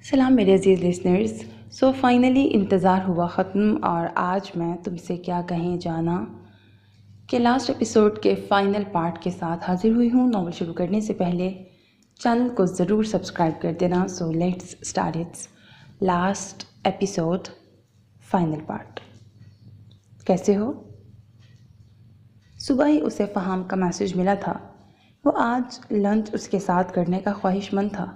سلام میرے عزیز listeners. Finally انتظار ہوا ختم اور آج میں تم سے کیا کہیں جانا کہ لاسٹ ایپیسوڈ کے فائنل پارٹ کے ساتھ حاضر ہوئی ہوں. ناول شروع کرنے سے پہلے چینل کو ضرور سبسکرائب کر دینا. So let's start it's last episode final part. کیسے ہو؟ صبح ہی اسے فہام کا میسج ملا تھا. وہ آج لنچ اس کے ساتھ کرنے کا خواہش مند تھا.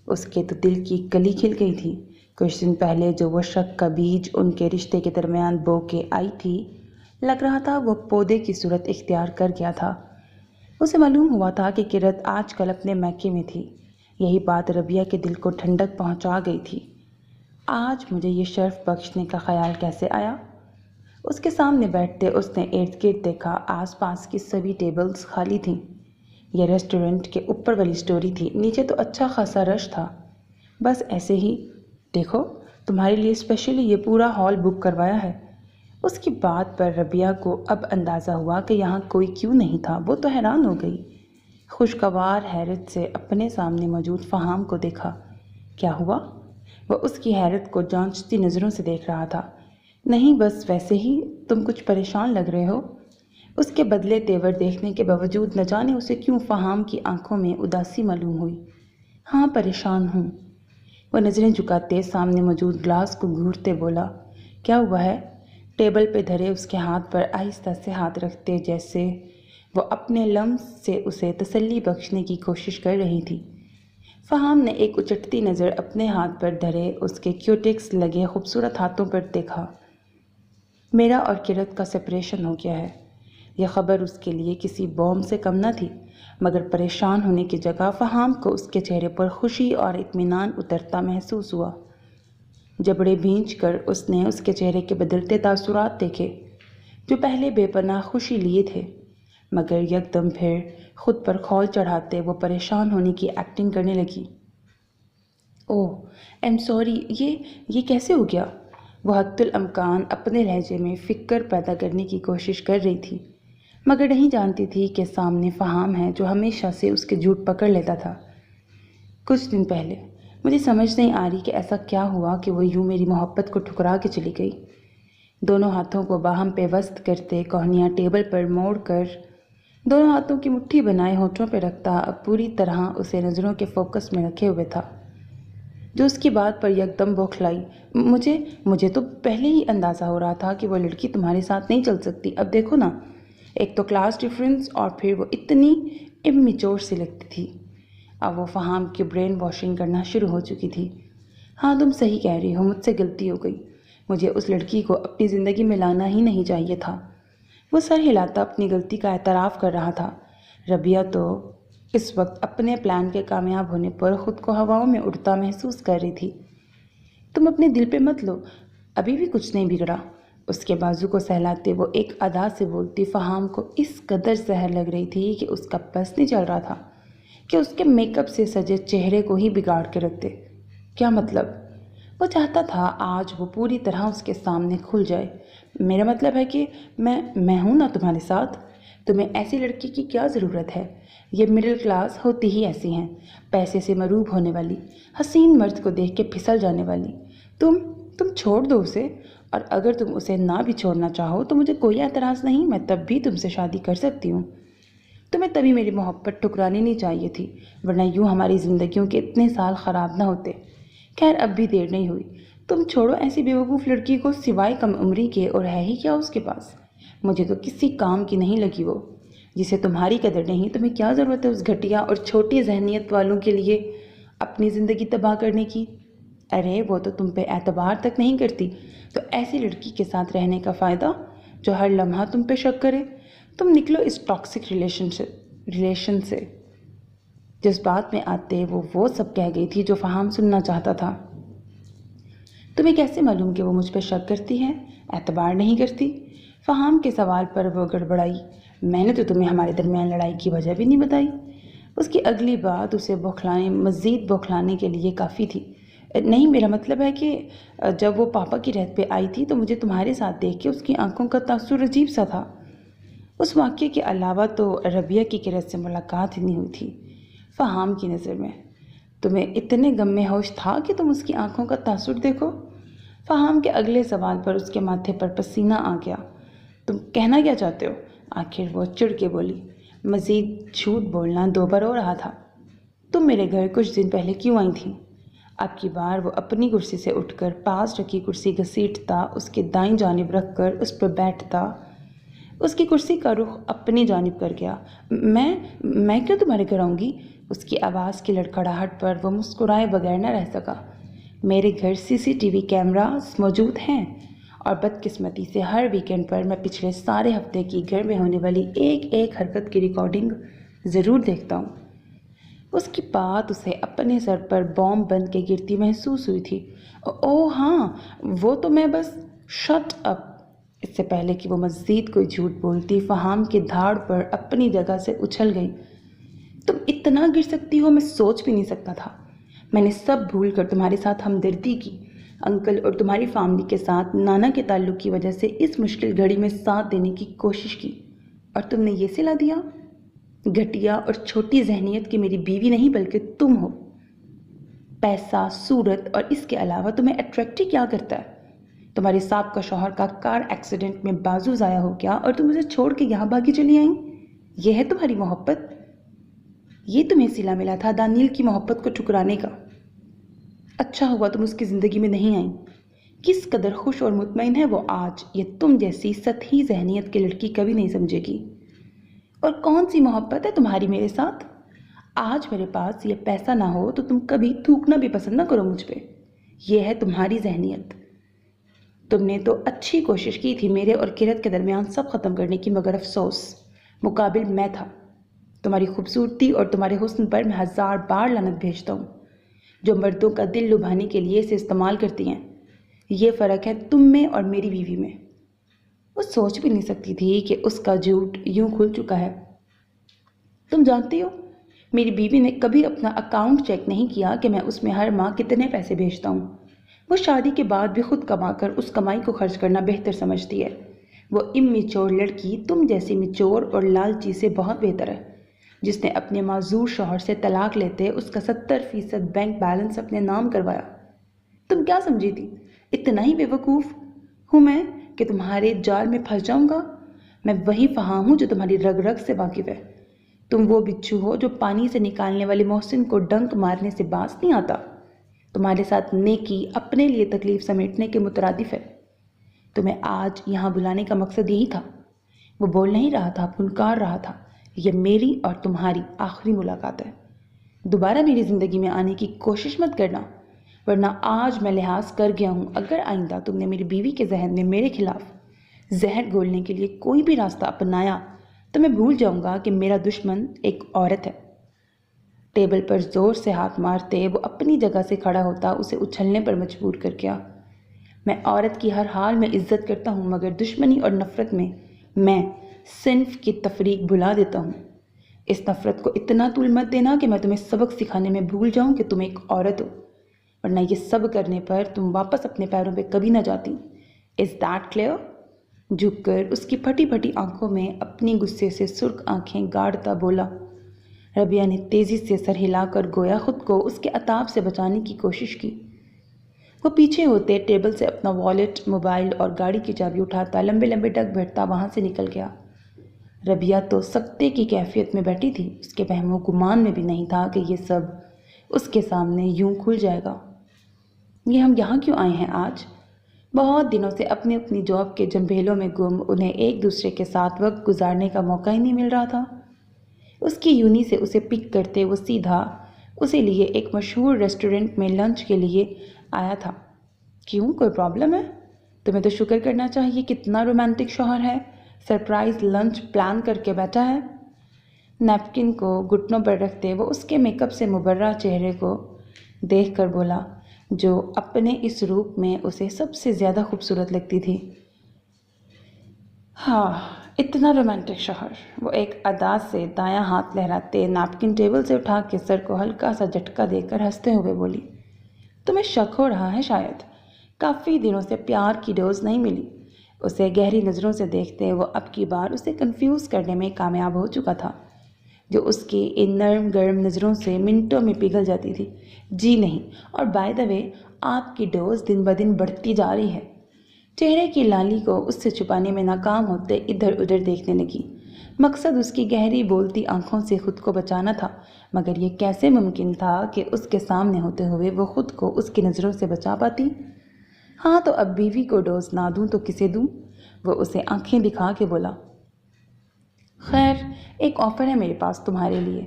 اس کے تو دل کی کلی کھل گئی تھی. کچھ دن پہلے جو وہ شک کا بیج ان کے رشتے کے درمیان بو کے آئی تھی، لگ رہا تھا وہ پودے کی صورت اختیار کر گیا تھا. اسے معلوم ہوا تھا کہ کرت آج کل اپنے میکے میں تھی. یہی بات ربیہ کے دل کو ٹھنڈک پہنچا گئی تھی. آج مجھے یہ شرف بخشنے کا خیال کیسے آیا؟ اس کے سامنے بیٹھتے اس نے ارد گرد دیکھا. آس پاس کی سبھی ٹیبلز خالی تھیں. یہ ریسٹورنٹ کے اوپر والی سٹوری تھی. نیچے تو اچھا خاصا رش تھا. بس ایسے ہی دیکھو، تمہارے لیے اسپیشلی یہ پورا ہال بک کروایا ہے. اس کی بات پر ربیہ کو اب اندازہ ہوا کہ یہاں کوئی کیوں نہیں تھا. وہ تو حیران ہو گئی. خوشگوار حیرت سے اپنے سامنے موجود فہام کو دیکھا. کیا ہوا؟ وہ اس کی حیرت کو جانچتی نظروں سے دیکھ رہا تھا. نہیں بس ویسے ہی، تم کچھ پریشان لگ رہے ہو. اس کے بدلے تیور دیکھنے کے باوجود نہ جانے اسے کیوں فہام کی آنکھوں میں اداسی معلوم ہوئی. ہاں پریشان ہوں. وہ نظریں جھکاتے سامنے موجود گلاس کو گھورتے بولا. کیا ہوا ہے؟ ٹیبل پہ دھرے اس کے ہاتھ پر آہستہ سے ہاتھ رکھتے جیسے وہ اپنے لمس سے اسے تسلی بخشنے کی کوشش کر رہی تھی. فہام نے ایک اچٹتی نظر اپنے ہاتھ پر دھرے اس کے کیوٹکس لگے خوبصورت ہاتھوں پر دیکھا. میرا اور کرت کا سپریشن ہو گیا ہے. یہ خبر اس کے لیے کسی بوم سے کم نہ تھی، مگر پریشان ہونے کی جگہ فہام کو اس کے چہرے پر خوشی اور اطمینان اترتا محسوس ہوا. جبڑے بھینچ کر اس نے اس کے چہرے کے بدلتے تاثرات دیکھے، جو پہلے بے پناہ خوشی لیے تھے، مگر یکدم پھر خود پر کھول چڑھاتے وہ پریشان ہونے کی ایکٹنگ کرنے لگی. اوہ ایم سوری، یہ کیسے ہو گیا؟ وہ حتی الامکان اپنے لہجے میں فکر پیدا کرنے کی کوشش کر رہی تھی، مگر نہیں جانتی تھی کہ سامنے فہام ہے جو ہمیشہ سے اس کے جھوٹ پکڑ لیتا تھا. کچھ دن پہلے مجھے سمجھ نہیں آ رہی کہ ایسا کیا ہوا کہ وہ یوں میری محبت کو ٹھکرا کے چلی گئی. دونوں ہاتھوں کو باہم پہ وسط کرتے کوہنیاں ٹیبل پر موڑ کر دونوں ہاتھوں کی مٹھی بنائے ہونٹوں پہ رکھتا اب پوری طرح اسے نظروں کے فوکس میں رکھے ہوئے تھا، جو اس کی بات پر یکدم بوکھلائی. مجھے تو پہلے ہی اندازہ ہو رہا تھا کہ وہ لڑکی تمہارے ساتھ نہیں چل سکتی. اب دیکھو نا، ایک تو کلاس ڈفرینس اور پھر وہ اتنی امیچور سی لگتی تھی. اب وہ فہام کی برین واشنگ کرنا شروع ہو چکی تھی. ہاں تم صحیح کہہ رہی ہو، مجھ سے غلطی ہو گئی. مجھے اس لڑکی کو اپنی زندگی میں لانا ہی نہیں چاہیے تھا. وہ سر ہلاتا اپنی غلطی کا اعتراف کر رہا تھا. ربیہ تو اس وقت اپنے پلان کے کامیاب ہونے پر خود کو ہواؤں میں اڑتا محسوس کر رہی تھی. تم اپنے دل پہ مت لو، ابھی بھی کچھ نہیں بگڑا. اس کے بازو کو سہلاتے وہ ایک ادا سے بولتی. فہام کو اس قدر زہر لگ رہی تھی کہ اس کا بس نہیں چل رہا تھا کہ اس کے میک اپ سے سجے چہرے کو ہی بگاڑ کے رکھ دے. کیا مطلب؟ وہ چاہتا تھا آج وہ پوری طرح اس کے سامنے کھل جائے. میرا مطلب ہے کہ میں ہوں نا تمہارے ساتھ. تمہیں ایسی لڑکی کی کیا ضرورت ہے؟ یہ مڈل کلاس ہوتی ہی ایسی ہیں، پیسے سے مروب ہونے والی، حسین مرد کو دیکھ کے پھسل جانے والی. تم چھوڑ دو اسے، اور اگر تم اسے نہ بھی چھوڑنا چاہو تو مجھے کوئی اعتراض نہیں. میں تب بھی تم سے شادی کر سکتی ہوں. تمہیں تبھی میری محبت ٹھکرانی نہیں چاہیے تھی، ورنہ یوں ہماری زندگیوں کے اتنے سال خراب نہ ہوتے. خیر اب بھی دیر نہیں ہوئی. تم چھوڑو ایسی بیوقوف لڑکی کو، سوائے کم عمری کے اور ہے ہی کیا اس کے پاس. مجھے تو کسی کام کی نہیں لگی وہ، جسے تمہاری قدر نہیں. تمہیں کیا ضرورت ہے اس گھٹیا اور چھوٹی ذہنیت والوں کے لیے اپنی زندگی تباہ کرنے کی؟ ارے وہ تو تم پہ اعتبار تک نہیں کرتی، تو ایسی لڑکی کے ساتھ رہنے کا فائدہ جو ہر لمحہ تم پہ شک کرے. تم نکلو اس ٹاکسک ریلیشن سے. جس بات میں آتے وہ سب کہہ گئی تھی جو فہام سننا چاہتا تھا. تمہیں کیسے معلوم کہ وہ مجھ پہ شک کرتی ہے، اعتبار نہیں کرتی؟ فہام کے سوال پر وہ گڑبڑائی. میں نے تو تمہیں ہمارے درمیان لڑائی کی وجہ بھی نہیں بتائی. اس کی اگلی بات اسے مزید بوکھلانے کے لیے کافی تھی. نہیں، میرا مطلب ہے کہ جب وہ پاپا کی رہت پہ آئی تھی تو مجھے تمہارے ساتھ دیکھ کے اس کی آنکھوں کا تاثر عجیب سا تھا. اس واقعے کے علاوہ تو ربیہ کی کرت سے ملاقات ہی نہیں ہوئی تھی فہام کی نظر میں. تمہیں اتنے غم میں ہوش تھا کہ تم اس کی آنکھوں کا تاثر دیکھو؟ فہام کے اگلے سوال پر اس کے ماتھے پر پسینہ آ گیا۔ تم کہنا کیا چاہتے ہو؟ آخر وہ چڑ کے بولی۔ مزید جھوٹ بولنا دوبر ہو رہا تھا۔ تم میرے گھر کچھ دن پہلے کیوں آئی تھیں؟ اب کی بار وہ اپنی کرسی سے اٹھ کر پاس رکھی کرسی گھسیٹتا، اس کے دائیں جانب رکھ کر اس پر بیٹھتا۔ اس کی کرسی کا رخ اپنی جانب کر گیا۔ میں کیوں تمہارے گھر آؤں گی؟ اس کی آواز کی لڑکھڑاہٹ پر وہ مسکرائے بغیر نہ رہ سکا۔ میرے گھر CCTV کیمراز موجود ہیں اور بدقسمتی سے ہر ویکینڈ پر میں پچھلے سارے ہفتے کی گھر میں ہونے والی ایک حرکت کی ریکارڈنگ ضرور دیکھتا ہوں۔ اس کی بات اسے اپنے سر پر بوم بند کے گرتی محسوس ہوئی تھی۔ اوہ ہاں، وہ تو میں بس شٹ اپ۔ اس سے پہلے کہ وہ مزید کوئی جھوٹ بولتی، فہام کی دھاڑ پر اپنی جگہ سے اچھل گئی۔ تم اتنا گر سکتی ہو، میں سوچ بھی نہیں سکتا تھا۔ میں نے سب بھول کر تمہارے ساتھ ہمدردی کی، انکل اور تمہاری فیملی کے ساتھ نانا کے تعلق کی وجہ سے اس مشکل گھڑی میں ساتھ دینے کی کوشش کی، اور تم نے یہ صلہ دیا؟ گھٹیا اور چھوٹی ذہنیت کی میری بیوی نہیں بلکہ تم ہو۔ پیسہ، صورت اور اس کے علاوہ تمہیں اٹریکٹ ہی کیا کرتا ہے؟ تمہارے سابقہ شوہر کا کار ایکسیڈنٹ میں بازو ضائع ہو گیا اور تم اسے چھوڑ کے یہاں بھاگی چلی آئیں؟ یہ ہے تمہاری محبت؟ یہ تمہیں صلہ ملا تھا دانیل کی محبت کو ٹھکرانے کا؟ اچھا ہوا تم اس کی زندگی میں نہیں آئیں۔ کس قدر خوش اور مطمئن ہے وہ آج، یہ تم جیسی سطحی ذہنیت کی لڑکی کبھی نہیں سمجھے گی۔ اور کون سی محبت ہے تمہاری میرے ساتھ؟ آج میرے پاس یہ پیسہ نہ ہو تو تم کبھی تھوکنا بھی پسند نہ کرو مجھ پہ۔ یہ ہے تمہاری ذہنیت۔ تم نے تو اچھی کوشش کی تھی میرے اور کیرت کے درمیان سب ختم کرنے کی، مگر افسوس مقابل میں تھا۔ تمہاری خوبصورتی اور تمہارے حسن پر میں 1000 بار لعنت بھیجتا ہوں، جو مردوں کا دل لبھانے کے لیے اسے استعمال کرتی ہیں۔ یہ فرق ہے تم میں اور میری بیوی میں۔ وہ سوچ بھی نہیں سکتی تھی کہ اس کا جھوٹ یوں کھل چکا ہے۔ تم جانتی ہو، میری بیوی نے کبھی اپنا اکاؤنٹ چیک نہیں کیا کہ میں اس میں ہر ماہ کتنے پیسے بھیجتا ہوں۔ وہ شادی کے بعد بھی خود کما کر اس کمائی کو خرچ کرنا بہتر سمجھتی ہے۔ وہ امیچور لڑکی تم جیسی میچور اور لالچی سے بہت بہتر ہے، جس نے اپنے معذور شوہر سے طلاق لیتے اس کا 70% بینک بیلنس اپنے نام کروایا۔ تم کیا سمجھی تھی؟ اتنا ہی بے وقوف ہوں میں کہ تمہارے جال میں پھنس جاؤں گا؟ میں وہی فہام ہوں جو تمہاری رگ رگ سے واقف ہے۔ تم وہ بچھو ہو جو پانی سے نکالنے والے محسن کو ڈنک مارنے سے باز نہیں آتا۔ تمہارے ساتھ نیکی اپنے لیے تکلیف سمیٹنے کے مترادف ہے۔ تمہیں آج یہاں بلانے کا مقصد یہی تھا۔ وہ بول نہیں رہا تھا، پھنکار رہا تھا۔ یہ میری اور تمہاری آخری ملاقات ہے۔ دوبارہ میری زندگی میں آنے کی کوشش مت کرنا، ورنہ آج میں لحاظ کر گیا ہوں۔ اگر آئندہ تم نے میری بیوی کے ذہن میں میرے خلاف زہر گھولنے کے لیے کوئی بھی راستہ اپنایا تو میں بھول جاؤں گا کہ میرا دشمن ایک عورت ہے۔ ٹیبل پر زور سے ہاتھ مارتے وہ اپنی جگہ سے کھڑا ہوتا، اسے اچھلنے پر مجبور کر گیا۔ میں عورت کی ہر حال میں عزت کرتا ہوں، مگر دشمنی اور نفرت میں صنف کی تفریق بھلا دیتا ہوں۔ اس نفرت کو اتنا طول مت دینا کہ میں تمہیں سبق سکھانے میں بھول جاؤں کہ تم ایک عورت ہو، ورنہ یہ سب کرنے پر تم واپس اپنے پیروں پہ کبھی نہ جاتی۔ Is that clear؟ جھک کر اس کی پھٹی پھٹی آنکھوں میں اپنی غصے سے سرخ آنکھیں گاڑتا بولا۔ ربیہ نے تیزی سے سر ہلا کر گویا خود کو اس کے عتاب سے بچانے کی کوشش کی۔ وہ پیچھے ہوتے ٹیبل سے اپنا والیٹ، موبائل اور گاڑی کی چابی اٹھاتا لمبے لمبے ڈگ بیٹھتا وہاں سے نکل گیا۔ ربیہ تو سکتے کی کیفیت میں بیٹھی تھی، اس کے وہم و گمان میں بھی نہیں تھا کہ یہ سب اس کے سامنے یوں کھل جائے گا۔ یہ ہم یہاں کیوں آئے ہیں آج؟ بہت دنوں سے اپنی اپنی جاب کے جنبیلوں میں گم انہیں ایک دوسرے کے ساتھ وقت گزارنے کا موقع ہی نہیں مل رہا تھا۔ اس کی یونی سے اسے پک کرتے وہ سیدھا اسے لیے ایک مشہور ریسٹورنٹ میں لنچ کے لیے آیا تھا۔ کیوں، کوئی پرابلم ہے؟ تمہیں تو شکر کرنا چاہیے، کتنا رومانٹک شوہر ہے، سرپرائز لنچ پلان کر کے بیٹھا ہے۔ نیپکن کو گھٹنوں پر رکھتے وہ اس کے میک اپ سے مبرہ چہرے کو دیکھ کر بولا، جو اپنے اس روپ میں اسے سب سے زیادہ خوبصورت لگتی تھی۔ ہاں، اتنا رومانٹک شوہر۔ وہ ایک ادا سے دایاں ہاتھ لہراتے نیپکن ٹیبل سے اٹھا کے سر کو ہلکا سا جھٹکا دے کر ہنستے ہوئے بولی، تمہیں شک ہو رہا ہے شاید، کافی دنوں سے پیار کی ڈوز نہیں ملی۔ اسے گہری نظروں سے دیکھتے وہ اب کی بار اسے کنفیوز کرنے میں کامیاب ہو چکا تھا۔ جو اس کی ان نرم گرم نظروں سے منٹوں میں پگھل جاتی تھی۔ جی نہیں، اور بائی دا وے آپ کی ڈوز دن بدن بڑھتی جا رہی ہے۔ چہرے کی لالی کو اس سے چھپانے میں ناکام ہوتے ادھر ادھر دیکھنے لگی۔ مقصد اس کی گہری بولتی آنکھوں سے خود کو بچانا تھا، مگر یہ کیسے ممکن تھا کہ اس کے سامنے ہوتے ہوئے وہ خود کو اس کی نظروں سے بچا پاتی؟ ہاں تو اب بیوی کو ڈوز نہ دوں تو کسے دوں؟ وہ اسے آنکھیں دکھا کے بولا۔ خیر، ایک آفر ہے میرے پاس تمہارے لیے۔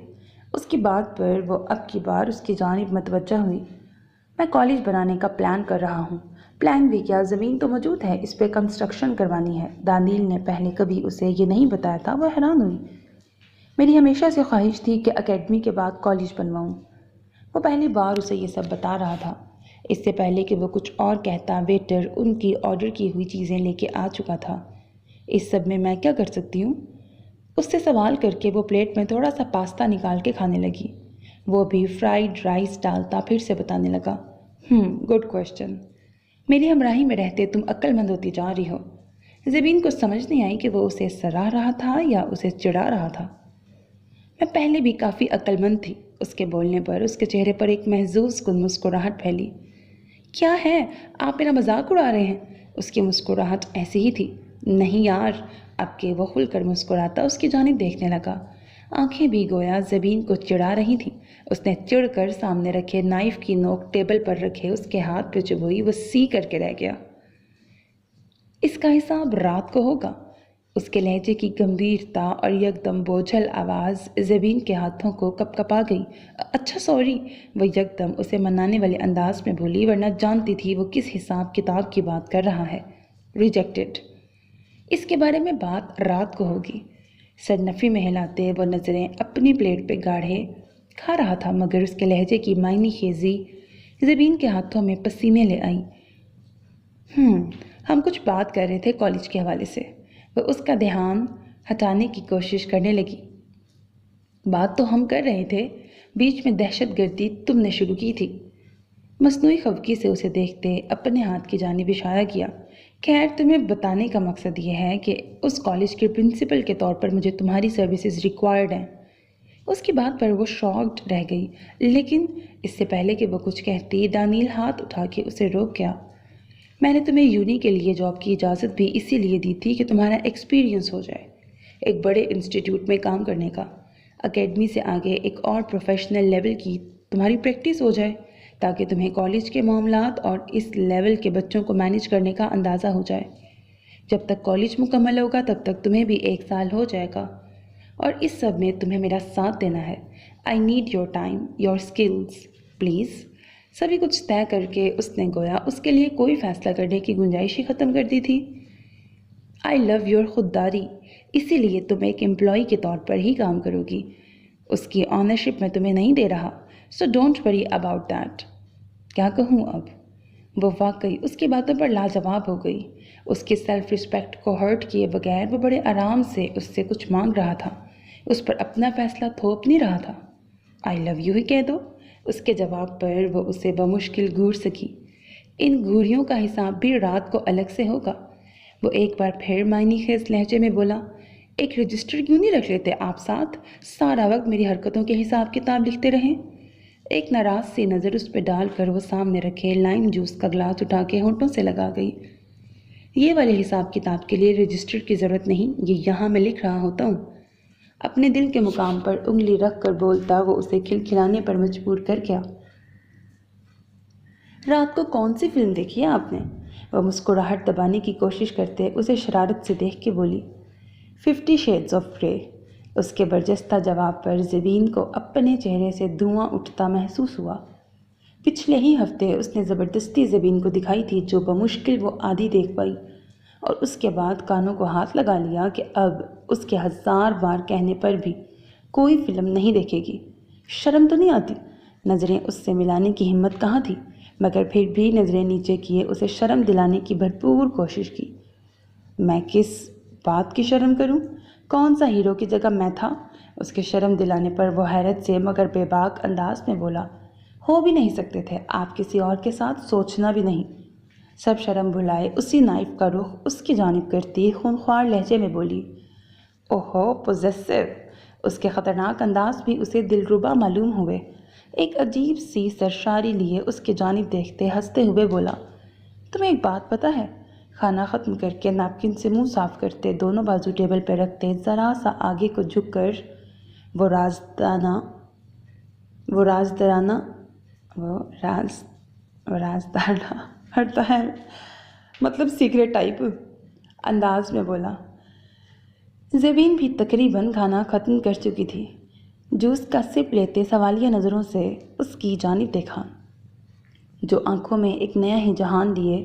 اس کی بات پر وہ اب کی بار اس کی جانب متوجہ ہوئی۔ میں کالج بنانے کا پلان کر رہا ہوں۔ پلان بھی کیا، زمین تو موجود ہے، اس پہ کنسٹرکشن کروانی ہے۔ دانیل نے پہلے کبھی اسے یہ نہیں بتایا تھا، وہ حیران ہوئی۔ میری ہمیشہ سے خواہش تھی کہ اکیڈمی کے بعد کالج بنواؤں۔ وہ پہلی بار اسے یہ سب بتا رہا تھا۔ اس سے پہلے کہ وہ کچھ اور کہتا، ویٹر ان کی آرڈر کی ہوئی چیزیں لے کے آ چکا تھا۔ اس سب میں کیا کر سکتی ہوں؟ اس سے سوال کر کے وہ پلیٹ میں تھوڑا سا پاستا نکال کے کھانے لگی۔ وہ بھی فرائیڈ رائس ڈالتا پھر سے بتانے لگا۔ Good question. میری ہمراہی میں رہتے تم عقل مند ہوتی جا رہی ہو۔ زبین کو سمجھ نہیں آئی کہ وہ اسے سراہ رہا تھا یا اسے چڑھا رہا تھا۔ میں پہلے بھی کافی عقل مند تھی۔ اس کے بولنے پر اس کے چہرے پر ایک محظوظ کن مسکراہٹ پھیلی۔ کیا ہے، آپ میرا مذاق اڑا رہے ہیں؟ اس کی مسکراہٹ ایسی ہی تھی۔ نہیں یار، اب کہ وہ کھل کر مسکراتا اس کی جانب دیکھنے لگا۔ آنکھیں بھی گویا زبین کو چڑھا رہی تھیں۔ اس نے چڑھ کر سامنے رکھے نائف کی نوک ٹیبل پر رکھے اس کے ہاتھ پہ چبوئی، وہ سی کر کے رہ گیا۔ اس کا حساب رات کو ہوگا۔ اس کے لہجے کی گمبھیرتا اور یکدم بوجھل آواز زبین کے ہاتھوں کو کپ کپا گئی۔ اچھا سوری، وہ یکدم اسے منانے والے انداز میں بولی، ورنہ جانتی تھی وہ کس حساب کتاب کی بات کر رہا ہے۔ ریجیکٹڈ۔ اس کے بارے میں بات رات کو ہوگی۔ سر نفی میں ہلاتے وہ نظریں اپنی پلیٹ پہ گاڑھے کھا رہا تھا، مگر اس کے لہجے کی معنی خیزی زبین کے ہاتھوں میں پسینے لے آئی۔ ہم کچھ بات کر رہے تھے کالج کے حوالے سے۔ وہ اس کا دھیان ہٹانے کی کوشش کرنے لگی۔ بات تو ہم کر رہے تھے، بیچ میں دہشت گردی تم نے شروع کی تھی۔ مصنوعی خفگی سے اسے دیکھتے اپنے ہاتھ کی جانب اشارہ کیا۔ خیر، تمہیں بتانے کا مقصد یہ ہے کہ اس کالج کے پرنسپل کے طور پر مجھے تمہاری سروسز ریکوائرڈ ہیں۔ اس کی بات پر وہ شاکڈ رہ گئی، لیکن اس سے پہلے کہ وہ کچھ کہتی، دانیل ہاتھ اٹھا کے اسے روک گیا۔ میں نے تمہیں یونی کے لیے جاب کی اجازت بھی اسی لیے دی تھی کہ تمہارا ایکسپیرینس ہو جائے، ایک بڑے انسٹیٹیوٹ میں کام کرنے کا، اکیڈمی سے آگے ایک اور پروفیشنل لیول کی تمہاری پریکٹس ہو جائے، تاکہ تمہیں کالج کے معاملات اور اس لیول کے بچوں کو مینیج کرنے کا اندازہ ہو جائے۔ جب تک کالج مکمل ہوگا تب تک تمہیں بھی 1 سال ہو جائے گا، اور اس سب میں تمہیں میرا ساتھ دینا ہے۔ I need your time, your skills, please. سبھی کچھ طے کر کے اس نے گویا اس کے لیے کوئی فیصلہ کرنے کی گنجائش ہی ختم کر دی تھی۔ آئی لو یور خودداری، اسی لیے تم ایک امپلائی کے طور پر ہی کام کرو گی۔ اس کی آنرشپ میں تمہیں نہیں دے رہا، so don't worry about that. کیا کہوں اب؟ وہ واقعی اس کی باتوں پر لاجواب ہو گئی۔ اس کی سیلف رسپیکٹ کو ہرٹ کیے بغیر وہ بڑے آرام سے اس سے کچھ مانگ رہا تھا، اس پر اپنا فیصلہ تھوپ نہیں رہا تھا۔ آئی لو یو ہی کہہ دو۔ اس کے جواب پر وہ اسے بمشکل گھور سکی۔ ان گھوریوں کا حساب بھی رات کو الگ سے ہوگا۔ وہ ایک بار پھر معنی خیز لہجے میں بولا، ایک رجسٹر کیوں نہیں رکھ لیتے آپ ساتھ؟ سارا وقت میری حرکتوں کے حساب کتاب لکھتے رہیں۔ ایک ناراض سی نظر اس پہ ڈال کر وہ سامنے رکھے لائم جوس کا گلاس اٹھا کے ہونٹوں سے لگا گئی۔ یہ والے حساب کتاب کے لیے رجسٹر کی ضرورت نہیں، یہ یہاں میں لکھ رہا ہوتا ہوں۔ اپنے دل کے مقام پر انگلی رکھ کر بولتا وہ اسے کھلکھلانے پر مجبور کر گیا۔ رات کو کون سی فلم دیکھی ہے آپ نے؟ وہ مسکراہٹ دبانے کی کوشش کرتے اسے شرارت سے دیکھ کے بولی۔ 50 شیڈز آف گرے۔ اس کے برجستہ جواب پر زبین کو اپنے چہرے سے دھواں اٹھتا محسوس ہوا۔ پچھلے ہی ہفتے اس نے زبردستی زبین کو دکھائی تھی، جو بمشکل وہ آدھی دیکھ پائی، اور اس کے بعد کانوں کو ہاتھ لگا لیا کہ اب اس کے 1000 بار کہنے پر بھی کوئی فلم نہیں دیکھے گی۔ شرم تو نہیں آتی؟ نظریں اس سے ملانے کی ہمت کہاں تھی، مگر پھر بھی نظریں نیچے کیے اسے شرم دلانے کی بھرپور کوشش کی۔ میں کس بات کی شرم کروں؟ کون سا ہیرو کی جگہ میں تھا؟ اس کے شرم دلانے پر وہ حیرت سے مگر بے باک انداز میں بولا، ہو بھی نہیں سکتے تھے آپ کسی اور کے ساتھ، سوچنا بھی نہیں۔ سب شرم بھلائے اسی نائف کا رخ اس کی جانب کرتی خونخوار لہجے میں بولی، اوہو پوزیسو۔ اس کے خطرناک انداز بھی اسے دلربا معلوم ہوئے۔ ایک عجیب سی سرشاری لیے اس کی جانب دیکھتے ہنستے ہوئے بولا، تمہیں ایک بات پتہ ہے؟ کھانا ختم کر کے نیپکن سے منہ صاف کرتے، دونوں بازو ٹیبل پہ رکھتے، ذرا سا آگے کو جھک کر وہ رازدارانہ ہٹتا ہے مطلب سیکریٹ ٹائپ انداز میں بولا۔ زبین بھی تقریباً کھانا ختم کر چکی تھی۔ جوس کا سپ لیتے سوالیہ نظروں سے اس کی جانب دیکھا، جو آنکھوں میں ایک نیا ہی جہان لیے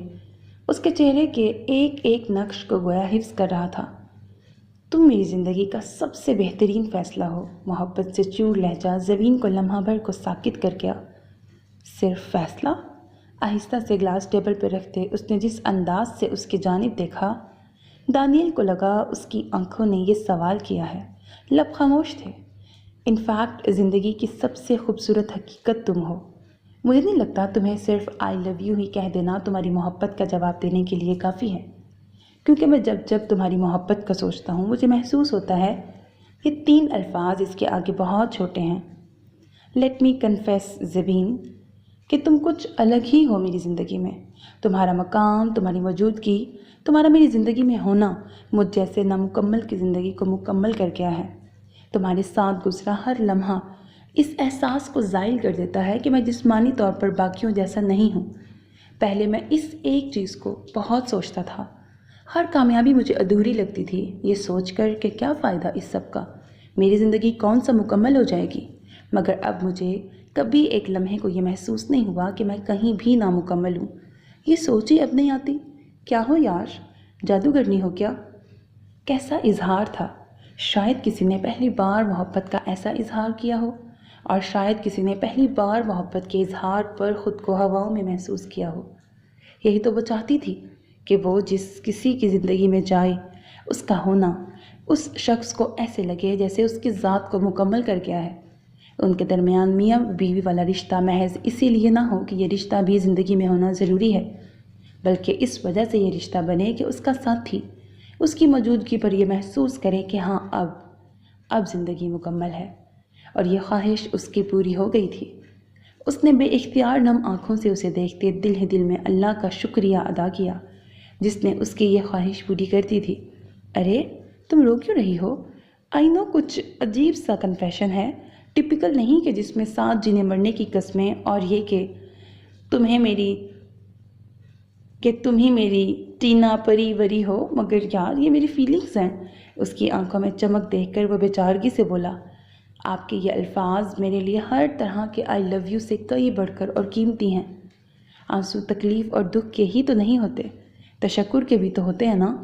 اس کے چہرے کے ایک ایک نقش کو گویا حفظ کر رہا تھا۔ تم میری زندگی کا سب سے بہترین فیصلہ ہو، محبت سے چور لہجہ زبین کو لمحہ بھر کو ساکت کر گیا۔ صرف فیصلہ؟ آہستہ سے گلاس ٹیبل پہ رکھتے اس نے جس انداز سے اس کی جانب دیکھا، دانیل کو لگا اس کی آنکھوں نے یہ سوال کیا ہے۔ لب خاموش تھے۔ انفیکٹ زندگی کی سب سے خوبصورت حقیقت تم ہو۔ مجھے نہیں لگتا تمہیں صرف آئی لو یو ہی کہہ دینا تمہاری محبت کا جواب دینے کے لیے کافی ہے، کیونکہ میں جب تمہاری محبت کا سوچتا ہوں مجھے محسوس ہوتا ہے یہ 3 الفاظ اس کے آگے بہت چھوٹے ہیں۔ لیٹ می کنفیس زبین کہ تم کچھ الگ ہی ہو میری زندگی میں۔ تمہارا مقام، تمہاری موجودگی، تمہارا میری زندگی میں ہونا مجھ جیسے نامکمل کی زندگی کو مکمل کر گیا ہے۔ تمہارے ساتھ گزرا ہر لمحہ اس احساس کو زائل کر دیتا ہے کہ میں جسمانی طور پر باقیوں جیسا نہیں ہوں۔ پہلے میں اس ایک چیز کو بہت سوچتا تھا، ہر کامیابی مجھے ادھوری لگتی تھی، یہ سوچ کر کہ کیا فائدہ اس سب کا، میری زندگی کون سا مکمل ہو جائے گی۔ مگر اب مجھے کبھی ایک لمحے کو یہ محسوس نہیں ہوا کہ میں کہیں بھی نامکمل ہوں۔ یہ سوچ ہی اب نہیں آتی۔ کیا ہو یار، جادوگرنی ہو کیا؟ کیسا اظہار تھا! شاید کسی نے پہلی بار محبت کا ایسا اظہار کیا ہو، اور شاید کسی نے پہلی بار محبت کے اظہار پر خود کو ہواؤں میں محسوس کیا ہو۔ یہی تو وہ چاہتی تھی کہ وہ جس کسی کی زندگی میں جائے، اس کا ہونا اس شخص کو ایسے لگے جیسے اس کی ذات کو مکمل کر گیا ہے۔ ان کے درمیان میاں بیوی والا رشتہ محض اسی لیے نہ ہو کہ یہ رشتہ بھی زندگی میں ہونا ضروری ہے، بلکہ اس وجہ سے یہ رشتہ بنے کہ اس کا ساتھی اس کی موجودگی پر یہ محسوس کرے کہ ہاں اب زندگی مکمل ہے۔ اور یہ خواہش اس کی پوری ہو گئی تھی۔ اس نے بے اختیار نم آنکھوں سے اسے دیکھتے دل ہی دل میں اللہ کا شکریہ ادا کیا جس نے اس کی یہ خواہش پوری کر دی تھی۔ ارے تم رو کیوں رہی ہو؟ آئی نو کچھ عجیب سا کنفیشن ہے، ٹپیکل نہیں کہ جس میں ساتھ جینے مرنے کی قسمیں اور یہ کہ تم ہی میری ٹینا پری وری ہو، مگر یار یہ میری فیلنگز ہیں۔ اس کی آنکھوں میں چمک دیکھ کر وہ بیچارگی سے بولا، آپ کے یہ الفاظ میرے لیے ہر طرح کے آئی لو یو سے کئی بڑھ کر اور قیمتی ہیں۔ آنسو تکلیف اور دکھ کے ہی تو نہیں ہوتے، تشکر کے بھی تو ہوتے ہیں نا۔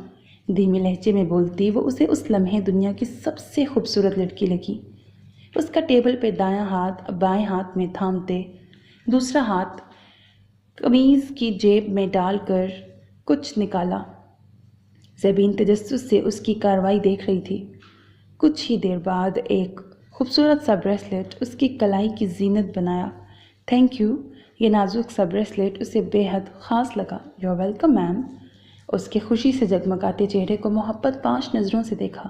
دھیمے لہجے میں بولتی وہ اسے اس لمحے دنیا کی سب سے خوبصورت لڑکی لگی۔ اس کا ٹیبل پہ دایاں ہاتھ بائیں ہاتھ میں تھامتے، دوسرا ہاتھ قمیض کی جیب میں ڈال کر کچھ نکالا۔ زبین تجسس سے اس کی کارروائی دیکھ رہی تھی۔ کچھ ہی دیر بعد ایک خوبصورت سا بریسلیٹ اس کی کلائی کی زینت بنایا۔ Thank you. یہ نازک سا بریسلیٹ اسے بے حد خاص لگا۔ یو آر ویلکم میم۔ اس کے خوشی سے جگمگاتے چہرے کو محبت 5 نظروں سے دیکھا۔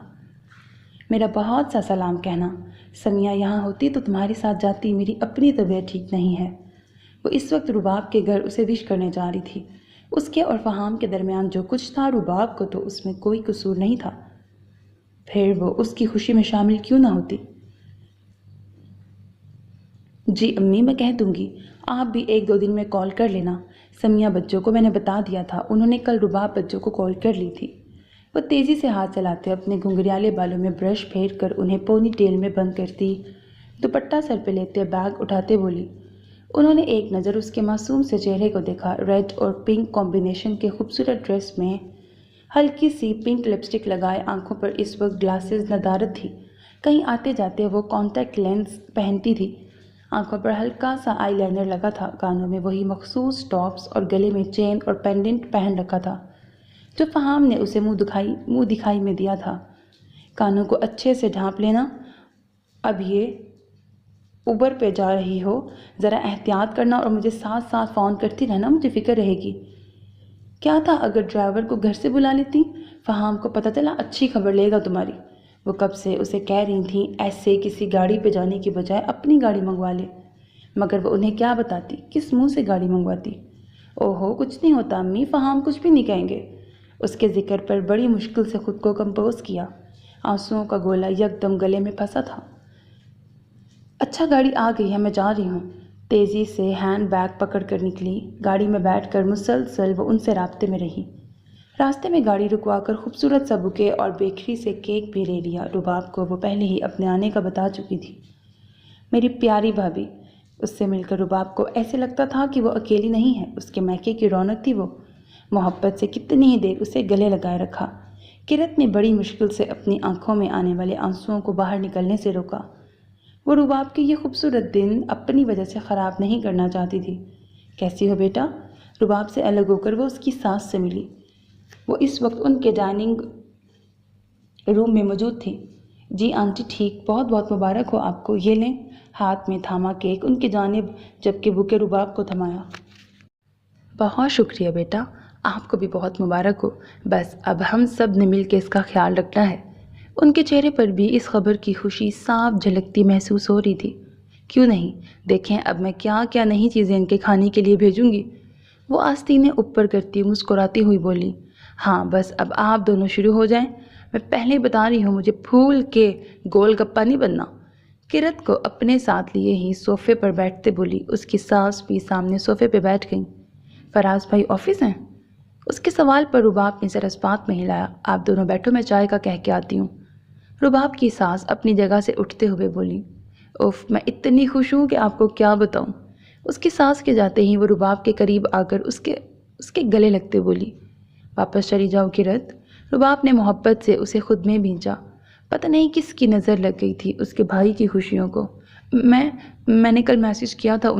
میرا بہت سا سلام کہنا، سمیہ یہاں ہوتی تو تمہارے ساتھ جاتی، میری اپنی طبیعت ٹھیک نہیں ہے۔ وہ اس وقت رباب کے گھر اسے وش کرنے جا رہی تھی۔ اس کے اور فہام کے درمیان جو کچھ تھا رباب کو تو اس میں کوئی قصور نہیں تھا، پھر وہ اس کی خوشی میں شامل کیوں نہ ہوتی؟ جی امی میں کہہ دوں گی، آپ بھی 1-2 دن میں کال کر لینا۔ سمیہ بچوں کو میں نے بتا دیا تھا، انہوں نے کل رباب بچوں کو کال کر لی تھی۔ وہ تیزی سے ہاتھ چلاتے اپنے گھنگریالے بالوں میں برش پھیر کر انہیں پونی ٹیل میں بند کرتی، دوپٹہ سر پہ لیتے بیگ اٹھاتے بولی۔ انہوں نے ایک نظر اس کے معصوم سے چہرے کو دیکھا۔ ریڈ اور پنک کمبینیشن کے خوبصورت ڈریس میں ہلکی سی پنک لپسٹک لگائے، آنکھوں پر اس وقت گلاسز ندارت تھی، کہیں آتے جاتے وہ کانٹیکٹ لینس پہنتی تھی، آنکھوں پر ہلکا سا آئی لائنر لگا تھا، کانوں میں وہی مخصوص ٹاپس اور گلے میں چین اور پینڈنٹ پہن رکھا تھا جو فہام نے اسے منہ دکھائی میں دیا تھا۔ کانوں کو اچھے سے ڈھانپ لینا، اب یہ اوبر پہ جا رہی ہو، ذرا احتیاط کرنا اور مجھے ساتھ ساتھ فون کرتی رہنا، مجھے فکر رہے گی۔ کیا تھا اگر ڈرائیور کو گھر سے بلا لیتی؟ فہام کو پتہ چلا اچھی خبر لے گا تمہاری۔ وہ کب سے اسے کہہ رہی تھیں ایسے کسی گاڑی پہ جانے کی بجائے اپنی گاڑی منگوا لے، مگر وہ انہیں کیا بتاتی، کس منہ سے گاڑی منگواتی۔ اوہو کچھ نہیں ہوتا امی، فہام کچھ بھی نہیں کہیں گے۔ اس کے ذکر پر بڑی مشکل سے خود کو کمپوز کیا، آنسوؤں کا گولا یکدم گلے میں پھنسا تھا۔ اچھا گاڑی آ گئی ہے، میں جا رہی ہوں۔ تیزی سے ہینڈ بیگ پکڑ کر نکلی۔ گاڑی میں بیٹھ کر مسلسل وہ ان سے رابطے میں رہی۔ راستے میں گاڑی رکوا کر خوبصورت سا بکے اور بیکری سے کیک بھی لے لیا۔ رباب کو وہ پہلے ہی اپنے آنے کا بتا چکی تھی۔ میری پیاری بھابھی، اس سے مل کر رباب کو ایسے لگتا تھا کہ وہ اکیلی نہیں ہے، اس کے میکے کی رونق تھی وہ۔ محبت سے کتنی ہی دیر اسے گلے لگائے رکھا۔ کرت نے بڑی مشکل سے اپنی آنکھوں میں آنے والے آنسوؤں کو باہر نکلنے سے روکا۔ وہ رباب کے یہ خوبصورت دن اپنی وجہ سے خراب نہیں کرنا چاہتی تھی۔ کیسی ہو بیٹا؟ رباب سے الگ ہو کر وہ اس کی ساس سے ملی۔ وہ اس وقت ان کے ڈائننگ روم میں موجود تھی۔ جی آنٹی ٹھیک، بہت بہت مبارک ہو آپ کو، یہ لیں۔ ہاتھ میں تھاما کیک ان کی جانب، جبکہ بکے رباب کو تھمایا۔ بہت شکریہ بیٹا، آپ کو بھی بہت مبارک ہو۔ بس اب ہم سب نے مل کے اس کا خیال رکھنا ہے۔ ان کے چہرے پر بھی اس خبر کی خوشی صاف جھلکتی محسوس ہو رہی تھی۔ کیوں نہیں، دیکھیں اب میں کیا کیا نئی چیزیں ان کے کھانے کے لیے بھیجوں گی۔ وہ آستینیں اوپر کرتی مسکراتی ہوئی بولی۔ ہاں بس اب آپ دونوں شروع ہو جائیں، میں پہلے بتا رہی ہوں مجھے پھول کے گول گپا نہیں بننا۔ کرت کو اپنے ساتھ لیے ہی صوفے پر بیٹھتے بولی۔ اس کی ساس بھی سامنے صوفے پہ بیٹھ گئیں۔ فراز بھائی آفس ہیں؟ اس کے سوال پر رباب نے ذرا بات میں ہلایا۔ آپ دونوں بیٹھو، میں چائے کا کہہ کے آتی ہوں۔ رباب کی ساس اپنی جگہ سے اٹھتے ہوئے بولی۔ اوف، میں اتنی خوش ہوں کہ آپ کو کیا بتاؤں۔ اس کی ساس کے جاتے ہی وہ رباب کے قریب آ کر اس کے گلے لگتے بولی۔ واپس چلی جاؤ کرت۔ رباب نے محبت سے اسے خود میں بھینچا۔ پتہ نہیں کس کی نظر لگ گئی تھی اس کے بھائی کی خوشیوں کو۔ میں نے کل میسج کیا تھا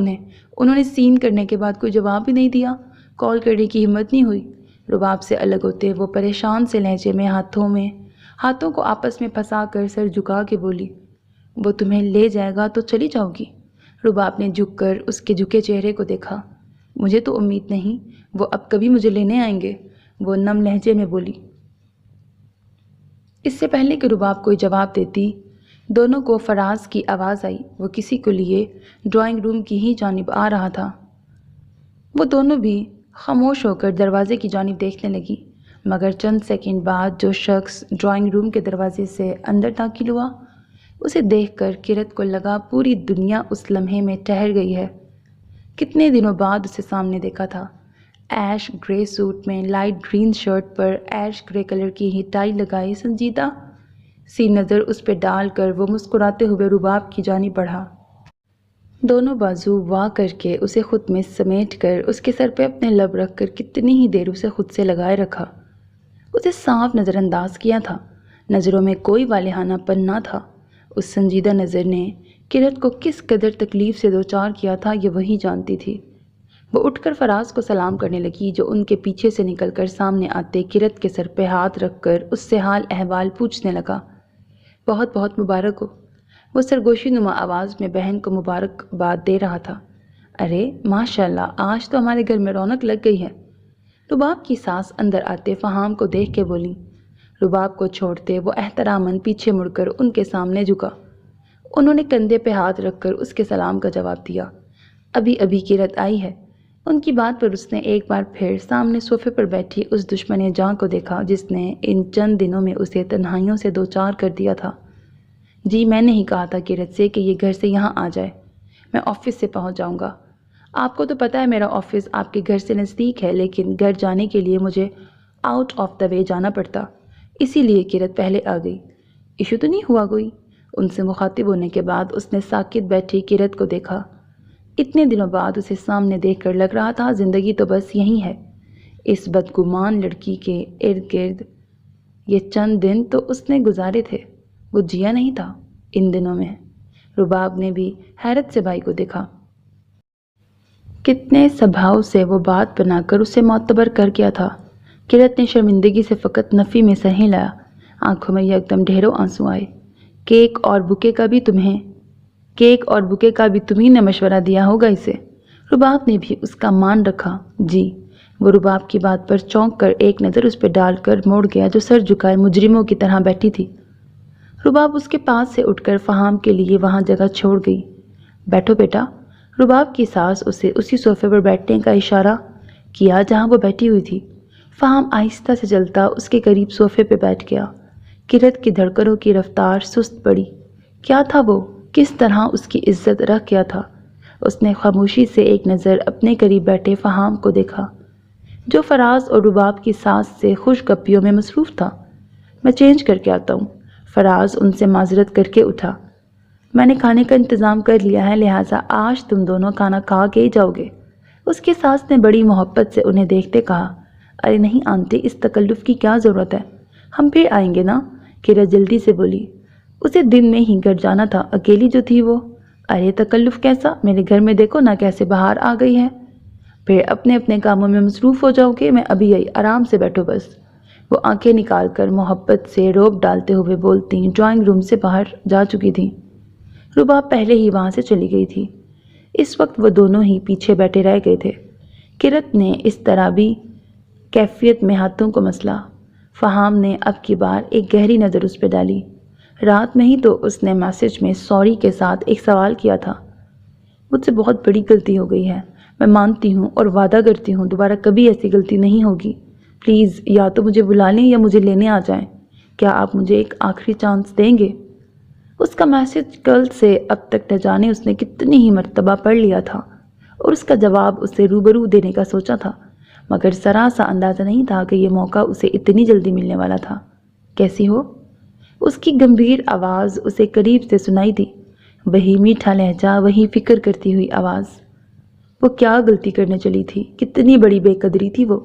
انہوں نے سین کرنے کے بعد کوئی جواب ہی نہیں دیا، کال کرنے کی ہمت نہیں ہوئی۔ رباب سے الگ ہوتے وہ پریشان سے لہجے میں ہاتھوں کو آپس میں پھنسا کر سر جھکا کے بولی۔ وہ تمہیں لے جائے گا تو چلی جاؤ گی؟ رباب نے جھک کر اس کے جھکے چہرے کو دیکھا۔ مجھے تو امید نہیں وہ اب کبھی مجھے لینے آئیں گے، وہ نم لہجے میں بولی۔ اس سے پہلے کہ رباب کوئی جواب دیتی، دونوں کو فراز کی آواز آئی۔ وہ کسی کو لیے ڈرائنگ روم کی ہی جانب آ رہا تھا۔ وہ دونوں بھی خاموش ہو کر دروازے کی جانب دیکھنے لگی، مگر چند سیکنڈ بعد جو شخص ڈرائنگ روم کے دروازے سے اندر داخل ہوا، اسے دیکھ کر کرت کو لگا پوری دنیا اس لمحے میں ٹھہر گئی ہے۔ کتنے دنوں بعد اسے سامنے دیکھا تھا، ایش گرے سوٹ میں لائٹ گرین شرٹ پر ایش گرے کلر کی ہی ٹائی لگائی سنجیدہ سی نظر اس پہ ڈال کر وہ مسکراتے ہوئے رباب کی جانب بڑھا۔ دونوں بازو وا کر کے اسے خود میں سمیٹ کر اس کے سر پہ اپنے لب رکھ کر کتنی ہی دیر اسے خود سے لگائے رکھا۔ اسے صاف نظر انداز کیا تھا، نظروں میں کوئی والہانہ پن نہ تھا۔ اس سنجیدہ نظر نے کرت کو کس قدر تکلیف سے دوچار کیا تھا یہ وہی جانتی تھی۔ وہ اٹھ کر فراز کو سلام کرنے لگی، جو ان کے پیچھے سے نکل کر سامنے آتے کرت کے سر پہ ہاتھ رکھ کر اس سے حال احوال پوچھنے لگا۔ بہت بہت مبارک ہو، وہ سرگوشی نما آواز میں بہن کو مبارکباد دے رہا تھا۔ ارے ماشاءاللہ، آج تو ہمارے گھر میں رونق لگ گئی ہے، رباب کی ساس اندر آتے فہام کو دیکھ کے بولی۔ رباب کو چھوڑتے وہ احتراماً پیچھے مڑ کر ان کے سامنے جھکا۔ انہوں نے کندھے پہ ہاتھ رکھ کر اس کے سلام کا جواب دیا۔ ابھی کرت آئی ہے۔ ان کی بات پر اس نے ایک بار پھر سامنے صوفے پر بیٹھی اس دشمن جاں کو دیکھا جس نے ان چند دنوں میں اسے تنہائیوں سے دوچار کر دیا تھا۔ جی میں نے ہی کہا تھا کرت سے کہ یہ گھر سے یہاں آ جائے، میں آفس سے پہنچ جاؤں گا۔ آپ کو تو پتہ ہے میرا آفس آپ کے گھر سے نزدیک ہے، لیکن گھر جانے کے لیے مجھے آؤٹ آف دا وے جانا پڑتا، اسی لیے کرت پہلے آ گئی۔ ایشو تو نہیں ہوا کوئی؟ ان سے مخاطب ہونے کے بعد اس نے ساکت بیٹھی کرت کو دیکھا۔ اتنے دنوں بعد اسے سامنے دیکھ کر لگ رہا تھا زندگی تو بس یہی ہے، اس بدگمان لڑکی کے ارد گرد۔ یہ چند دن تو اس نے گزارے تھے، وہ جیا نہیں تھا ان دنوں میں۔ رباب نے بھی حیرت سے بھائی کو دیکھا۔ کتنے سبھاؤ سے وہ بات بنا کر اسے معتبر کر گیا تھا۔ کرت نے شرمندگی سے فقط نفی میں سر ہلایا، آنکھوں میں یکدم ڈھیروں آنسو آئے۔ کیک اور بکے کا بھی تمہیں نے مشورہ دیا ہوگا اسے۔ رباب نے بھی اس کا مان رکھا۔ جی، وہ رباب کی بات پر چونک کر ایک نظر اس پہ ڈال کر موڑ گیا جو سر جھکائے مجرموں کی طرح بیٹھی تھی۔ رباب اس کے پاس سے اٹھ کر فہام کے لیے وہاں جگہ چھوڑ گئی۔ بیٹھو بیٹا۔ رباب کی ساس اسے اسی صوفے پر بیٹھنے کا اشارہ کیا جہاں وہ بیٹھی ہوئی تھی۔ فہام آہستہ سے چلتا اس کے قریب صوفے پہ بیٹھ گیا۔ کرت کی دھڑکنوں کی رفتار سست پڑی۔ کیا تھا وہ؟ کس طرح اس کی عزت رکھ گیا تھا؟ اس نے خاموشی سے ایک نظر اپنے قریب بیٹھے فہام کو دیکھا، جو فراز اور رباب کی ساس سے خوش گپیوں میں مصروف تھا۔ میں چینج کر کے آتا ہوں۔ فراز ان سے معذرت کر کے اٹھا۔ میں نے کھانے کا انتظام کر لیا ہے، لہٰذا آج تم دونوں کھانا کھا کے ہی جاؤ گے۔ اس کی ساس نے بڑی محبت سے انہیں دیکھتے کہا۔ ارے نہیں آنٹی، اس تکلف کی کیا ضرورت ہے؟ ہم پھر آئیں گے نا، کرت جلدی سے بولی۔ اسے دن میں ہی گھر جانا تھا، اکیلی جو تھی وہ۔ ارے تکلف کیسا؟ میرے گھر میں دیکھو نہ کیسے باہر آ گئی ہے۔ پھر اپنے اپنے کاموں میں مصروف ہو جاؤ گے، میں ابھی آئی، آرام سے بیٹھو بس۔ وہ آنکھیں نکال کر محبت سے روب ڈالتے ہوئے بولتی ڈرائنگ روم سے باہر جا چکی تھی۔ رباب پہلے ہی وہاں سے چلی گئی تھی۔ اس وقت وہ دونوں ہی پیچھے بیٹھے رہ گئے تھے۔ کرت نے اس طرح بھی کیفیت میں ہاتھوں کو مسلا۔ فہام نے اب کی بار ایک گہری نظر اس پہ ڈالی۔ رات میں ہی تو اس نے میسج میں سوری کے ساتھ ایک سوال کیا تھا۔ مجھ سے بہت بڑی غلطی ہو گئی ہے، میں مانتی ہوں اور وعدہ کرتی ہوں دوبارہ کبھی ایسی غلطی نہیں ہوگی۔ پلیز یا تو مجھے بلا لیں یا مجھے لینے آ جائیں۔ کیا آپ مجھے ایک آخری چانس دیں گے؟ اس کا میسج کل سے اب تک نہ جانے اس نے کتنی ہی مرتبہ پڑھ لیا تھا اور اس کا جواب اسے روبرو دینے کا سوچا تھا، مگر ذرا سا اندازہ نہیں تھا کہ یہ موقع اسے اتنی جلدی ملنے والا تھا۔ کیسی ہو؟ اس کی گمبھیر آواز اسے قریب سے سنائی دی، وہی میٹھا لہجہ، وہی فکر کرتی ہوئی آواز۔ وہ کیا غلطی کرنے چلی تھی؟ کتنی بڑی بے قدری تھی وہ؟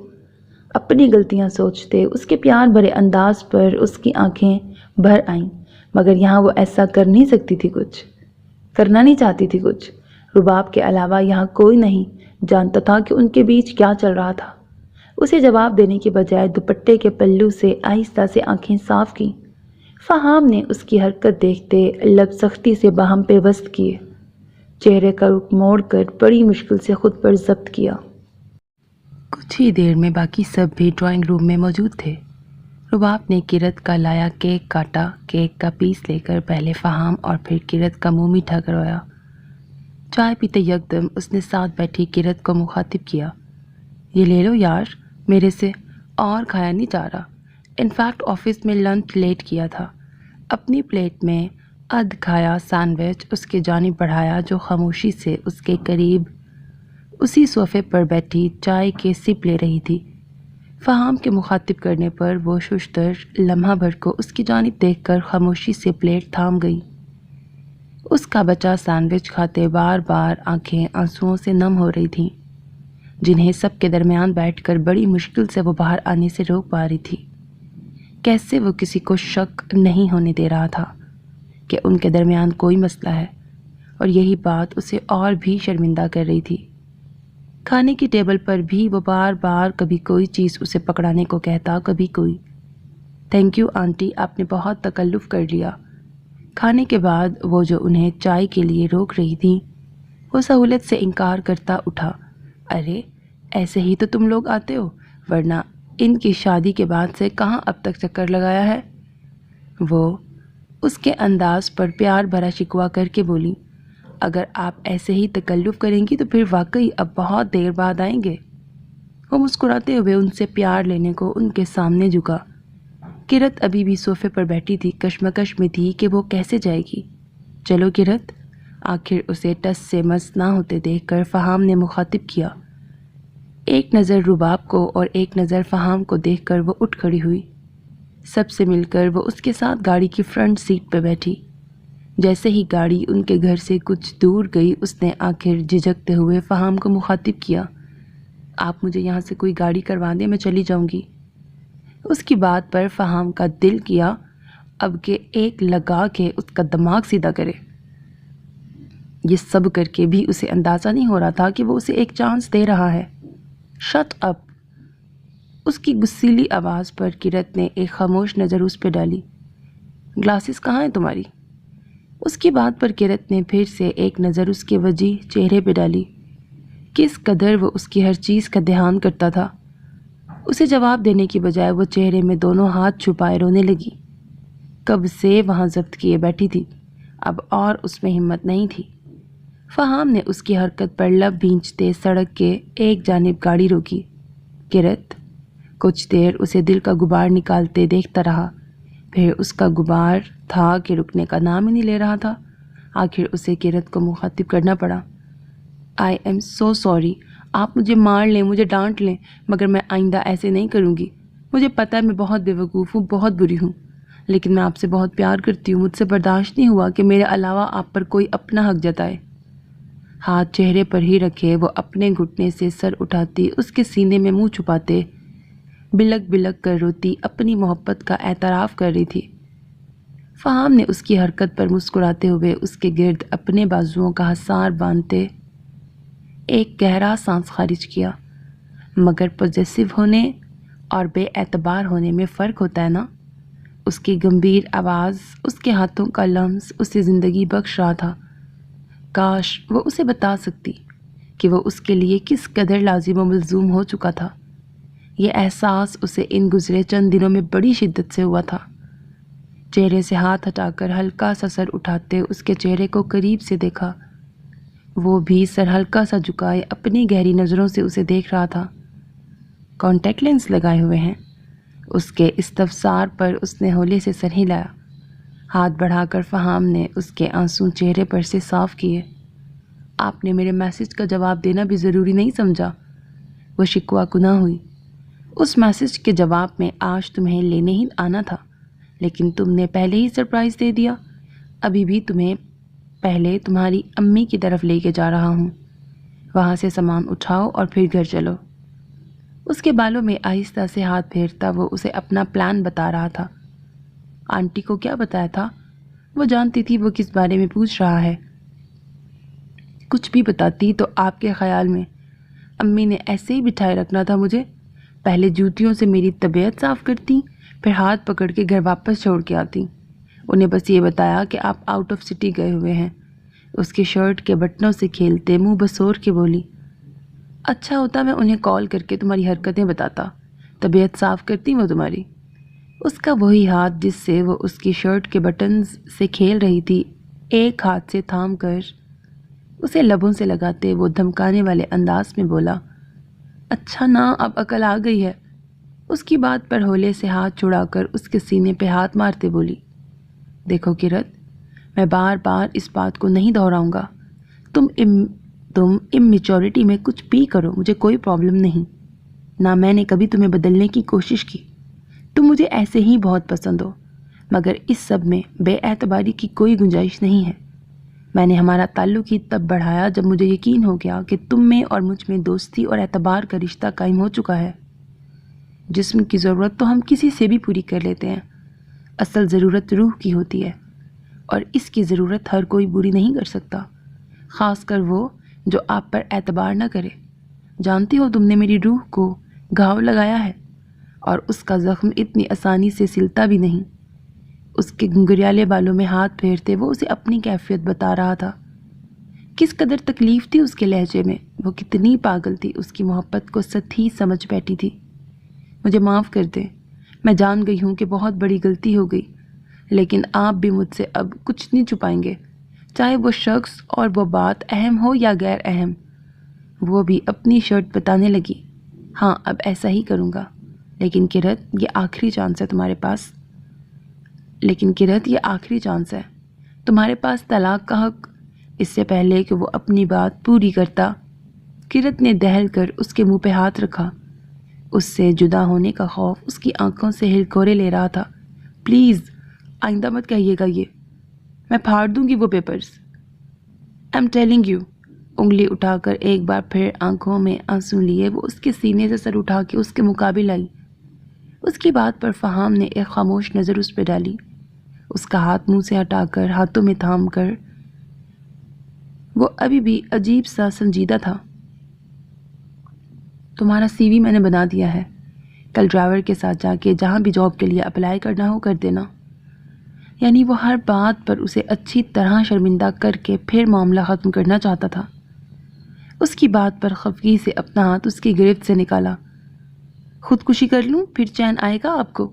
اپنی غلطیاں سوچتے اس کے پیار بھرے انداز پر اس کی آنکھیں بھر آئیں، مگر یہاں وہ ایسا کر نہیں سکتی تھی، کچھ کرنا نہیں چاہتی تھی کچھ۔ رباب کے علاوہ یہاں کوئی نہیں جانتا تھا کہ ان کے بیچ کیا چل رہا تھا۔ اسے جواب دینے کے بجائے دوپٹے کے پلو سے آہستہ سے آنکھیں صاف کیں۔ فہام نے اس کی حرکت دیکھتے لب سختی سے باہم پیوست کیے، چہرے کا رخ موڑ کر بڑی مشکل سے خود پر ضبط کیا۔ کچھ ہی دیر میں باقی سب بھی ڈرائنگ روم میں موجود تھے۔ رباب نے کرت کا لایا کیک کاٹا، کیک کا پیس لے کر پہلے فہام اور پھر کرت کا منہ میٹھا کروایا۔ چائے پیتے یکدم اس نے ساتھ بیٹھی کرت کو مخاطب کیا، یہ لے لو یار، میرے سے اور کھایا نہیں جا رہا۔ انفیکٹ آفس میں لنچ لیٹ کیا تھا۔ اپنی پلیٹ میں ادھ کھایا سینڈوچ اس کی جانب بڑھایا، جو خاموشی سے اس کے قریب اسی صوفے پر بیٹھی چائے کے سپ لے رہی تھی۔ فہام کے مخاطب کرنے پر وہ ششتر لمحہ بھر کو اس کی جانب دیکھ کر خاموشی سے پلیٹ تھام گئی۔ اس کا بچا سینڈوچ کھاتے بار بار آنکھیں آنسوؤں سے نم ہو رہی تھیں، جنہیں سب کے درمیان بیٹھ کر بڑی مشکل سے وہ باہر آنے سے روک پا رہی تھی۔ کیسے وہ کسی کو شک نہیں ہونے دے رہا تھا کہ ان کے درمیان کوئی مسئلہ ہے، اور یہی بات اسے اور بھی شرمندہ کر رہی تھی۔ کھانے کی ٹیبل پر بھی وہ بار بار کبھی کوئی چیز اسے پکڑانے کو کہتا، کبھی کوئی۔ تھینک یو آنٹی، آپ نے بہت تکلف کر لیا۔ کھانے کے بعد وہ جو انہیں چائے کے لیے روک رہی تھی، وہ سہولت سے انکار کرتا اٹھا۔ ارے ایسے ہی تو تم لوگ آتے ہو، ورنہ ان کی شادی کے بعد سے کہاں اب تک چکر لگایا ہے؟ وہ اس کے انداز پر پیار بھرا شکوہ کر کے بولی، اگر آپ ایسے ہی تکلف کریں گی تو پھر واقعی اب بہت دیر بعد آئیں گے۔ وہ مسکراتے ہوئے ان سے پیار لینے کو ان کے سامنے جھکا۔ کرت ابھی بھی صوفے پر بیٹھی تھی، کشمکش میں تھی کہ وہ کیسے جائے گی۔ چلو کرت، آخر اسے ٹس سے مس نہ ہوتے دیکھ کر فہام نے مخاطب کیا۔ ایک نظر رباب کو اور ایک نظر فہام کو دیکھ کر وہ اٹھ کھڑی ہوئی۔ سب سے مل کر وہ اس کے ساتھ گاڑی کی فرنٹ سیٹ پہ بیٹھی۔ جیسے ہی گاڑی ان کے گھر سے کچھ دور گئی، اس نے آخر جھجکتے ہوئے فہام کو مخاطب کیا، آپ مجھے یہاں سے کوئی گاڑی کروا دیں، میں چلی جاؤں گی۔ اس کی بات پر فہام کا دل کیا اب کہ ایک لگا کے اس کا دماغ سیدھا کرے۔ یہ سب کر کے بھی اسے اندازہ نہیں ہو رہا تھا کہ وہ اسے ایک چانس دے رہا ہے۔ Shut up! اس کی غصیلی آواز پر کرت نے ایک خاموش نظر اس پہ ڈالی۔ گلاسز کہاں ہیں تمہاری؟ اس کی بات پر کرت نے پھر سے ایک نظر اس کے وجیح چہرے پہ ڈالی۔ کس قدر وہ اس کی ہر چیز کا دھیان کرتا تھا۔ اسے جواب دینے کی بجائے وہ چہرے میں دونوں ہاتھ چھپائے رونے لگی۔ کب سے وہاں ضبط کیے بیٹھی تھی، اب اور اس میں ہمت نہیں تھی۔ فہام نے اس کی حرکت پر لب بھینچتے سڑک کے ایک جانب گاڑی روکی۔ کرت کچھ دیر اسے دل کا غبار نکالتے دیکھتا رہا، پھر اس کا غبار تھا کہ رکنے کا نام ہی نہیں لے رہا تھا۔ آخر اسے کرت کو مخاطب کرنا پڑا۔ آئی ایم سو سوری، آپ مجھے مار لیں، مجھے ڈانٹ لیں، مگر میں آئندہ ایسے نہیں کروں گی۔ مجھے پتہ ہے میں بہت بے وقوف ہوں، بہت بری ہوں، لیکن میں آپ سے بہت پیار کرتی ہوں۔ مجھ سے برداشت نہیں ہوا کہ میرے علاوہ آپ پر کوئی اپنا حق جتائے۔ ہاتھ چہرے پر ہی رکھے وہ اپنے گھٹنے سے سر اٹھاتی، اس کے سینے میں منہ چھپاتے، بلک بلک کر روتی اپنی محبت کا اعتراف کر رہی تھی۔ فہام نے اس کی حرکت پر مسکراتے ہوئے اس کے گرد اپنے بازوؤں کا حصار باندھتے ایک گہرا سانس خارج کیا۔ مگر پوزیسو ہونے اور بے اعتبار ہونے میں فرق ہوتا ہے نا؟ اس کی گمبھیر آواز، اس کے ہاتھوں کا لمس اسے زندگی بخش رہا تھا۔ کاش وہ اسے بتا سکتی کہ وہ اس کے لیے کس قدر لازم و ملزوم ہو چکا تھا۔ یہ احساس اسے ان گزرے چند دنوں میں بڑی شدت سے ہوا تھا۔ چہرے سے ہاتھ ہٹا کر ہلکا سا سر اٹھاتے اس کے چہرے کو قریب سے دیکھا۔ وہ بھی سر ہلکا سا جھکائے اپنی گہری نظروں سے اسے دیکھ رہا تھا۔ کانٹیکٹ لینس لگائے ہوئے ہیں؟ اس کے استفسار پر اس نے ہولے سے سر ہلایا۔ ہاتھ بڑھا کر فہام نے اس کے آنسو چہرے پر سے صاف کیے۔ آپ نے میرے میسج کا جواب دینا بھی ضروری نہیں سمجھا؟ وہ شکوہ کنا ہوئی۔ اس میسج کے جواب میں آج تمہیں لینے ہی آنا تھا، لیکن تم نے پہلے ہی سرپرائز دے دیا۔ ابھی بھی تمہیں پہلے تمہاری امی کی طرف لے کے جا رہا ہوں، وہاں سے سامان اٹھاؤ اور پھر گھر چلو۔ اس کے بالوں میں آہستہ سے ہاتھ پھیرتا وہ اسے اپنا پلان بتا رہا تھا۔ آنٹی کو کیا بتایا تھا؟ وہ جانتی تھی وہ کس بارے میں پوچھ رہا ہے۔ کچھ بھی بتاتی تو آپ کے خیال میں امی نے ایسے ہی بٹھائے رکھنا تھا مجھے؟ پہلے جوتیوں سے میری طبیعت صاف کرتی، پھر ہاتھ پکڑ کے گھر واپس چھوڑ کے آتی۔ انہیں بس یہ بتایا کہ آپ آؤٹ آف سٹی گئے ہوئے ہیں۔ اس کے شرٹ کے بٹنوں سے کھیلتے منہ بسور کے بولی، اچھا ہوتا میں انہیں کال کر کے تمہاری حرکتیں بتاتا، طبیعت صاف کرتی وہ تمہاری۔ اس کا وہی ہاتھ جس سے وہ اس کی شرٹ کے بٹنز سے کھیل رہی تھی، ایک ہاتھ سے تھام کر اسے لبوں سے لگاتے وہ دھمکانے والے انداز میں بولا، اچھا نا اب عقل آ گئی ہے۔ اس کی بات پر ہولے سے ہاتھ چھڑا کر اس کے سینے پہ ہاتھ مارتے بولی، دیکھو کرت، میں بار بار اس بات کو نہیں دہراؤں گا۔ تم اممیچورٹی میں کچھ بھی کرو، مجھے کوئی پرابلم نہیں، نہ میں نے کبھی تمہیں بدلنے کی کوشش کی۔ تم مجھے ایسے ہی بہت پسند ہو، مگر اس سب میں بے اعتباری کی کوئی گنجائش نہیں ہے۔ میں نے ہمارا تعلق ہی تب بڑھایا جب مجھے یقین ہو گیا کہ تم میں اور مجھ میں دوستی اور اعتبار کا رشتہ قائم ہو چکا ہے۔ جسم کی ضرورت تو ہم کسی سے بھی پوری کر لیتے ہیں، اصل ضرورت روح کی ہوتی ہے، اور اس کی ضرورت ہر کوئی پوری نہیں کر سکتا، خاص کر وہ جو آپ پر اعتبار نہ کرے۔ جانتی ہو تم نے میری روح کو گھاؤ لگایا ہے، اور اس کا زخم اتنی آسانی سے سلتا بھی نہیں۔ اس کے گھنگریالے بالوں میں ہاتھ پھیرتے وہ اسے اپنی کیفیت بتا رہا تھا۔ کس قدر تکلیف تھی اس کے لہجے میں، وہ کتنی پاگل تھی، اس کی محبت کو سچی سمجھ بیٹھی تھی۔ مجھے معاف کر دیں، میں جان گئی ہوں کہ بہت بڑی غلطی ہو گئی، لیکن آپ بھی مجھ سے اب کچھ نہیں چھپائیں گے، چاہے وہ شخص اور وہ بات اہم ہو یا غیر اہم۔ وہ بھی اپنی شرٹ بتانے لگی، ہاں اب ایسا ہی کروں گا، لیکن کرت یہ آخری چانس ہے تمہارے پاس، تمہارے پاس طلاق کا حق۔ اس سے پہلے کہ وہ اپنی بات پوری کرتا، کرت نے دہل کر اس کے منہ پہ ہاتھ رکھا۔ اس سے جدا ہونے کا خوف اس کی آنکھوں سے ہلکورے لے رہا تھا۔ پلیز آئندہ مت کہیے گا یہ، میں پھاڑ دوں گی وہ papers. I am telling you. انگلی اٹھا کر ایک بار پھر آنکھوں میں آنسو لیے وہ اس کے سینے سے سر اٹھا کے اس کے مقابل آئی۔ اس کی بات پر فہام نے ایک خاموش نظر اس پہ ڈالی۔ اس کا ہاتھ منہ سے ہٹا کر ہاتھوں میں تھام کر وہ ابھی بھی عجیب سا سنجیدہ تھا۔ تمہارا سی وی میں نے بنا دیا ہے، کل ڈرائیور کے ساتھ جا کے جہاں بھی جاب کے لیے اپلائی کرنا ہو کر دینا۔ یعنی وہ ہر بات پر اسے اچھی طرح شرمندہ کر کے پھر معاملہ ختم کرنا چاہتا تھا۔ اس کی بات پر خفگی سے اپنا ہاتھ اس کی گرفت سے نکالا۔ خودکشی کر لوں پھر چین آئے گا آپ کو؟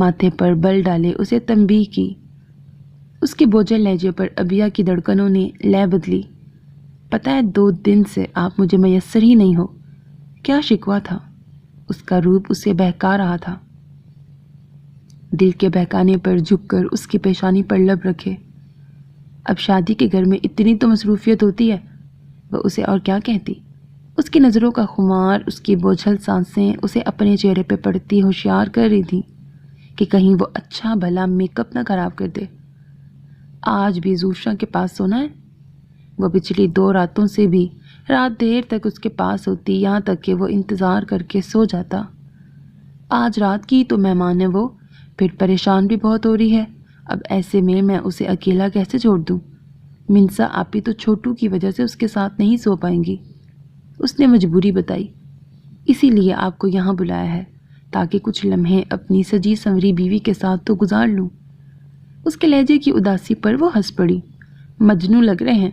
ماتھے پر بل ڈالے اسے تنبیہ کی۔ اس کے بوجھل لہجے پر ابیہ کی دھڑکنوں نے لے بدلی۔ پتہ ہے 2 دن سے آپ مجھے میسر ہی نہیں ہو۔ کیا شکوہ تھا؟ اس کا روپ اسے بہکا رہا تھا۔ دل کے بہکانے پر جھک کر اس کی پیشانی پر لب رکھے۔ اب شادی کے گھر میں اتنی تو مصروفیت ہوتی ہے، وہ اسے اور کیا کہتی؟ اس کی نظروں کا خمار، اس کی بوجھل سانسیں اسے اپنے چہرے پہ پڑتی ہوشیار کر رہی تھی کہ کہیں وہ اچھا بھلا میک اپ نہ خراب کر دے۔ آج بھی زوشا کے پاس سونا ہے؟ وہ پچھلی 2 راتوں سے بھی رات دیر تک اس کے پاس ہوتی، یہاں تک کہ وہ انتظار کر کے سو جاتا۔ آج رات کی تو مہمان ہے وہ، پھر پریشان بھی بہت ہو رہی ہے۔ اب ایسے میں اسے اکیلا کیسے چھوڑ دوں؟ منسا آپی تو چھوٹو کی وجہ سے اس کے ساتھ نہیں سو پائیں گی۔ اس نے مجبوری بتائی، اسی لیے آپ کو یہاں بلایا ہے تاکہ کچھ لمحے اپنی سجی سنوری بیوی کے ساتھ تو گزار لوں۔ اس کے لہجے کی اداسی پر وہ ہنس پڑی۔ مجنوں لگ رہے ہیں۔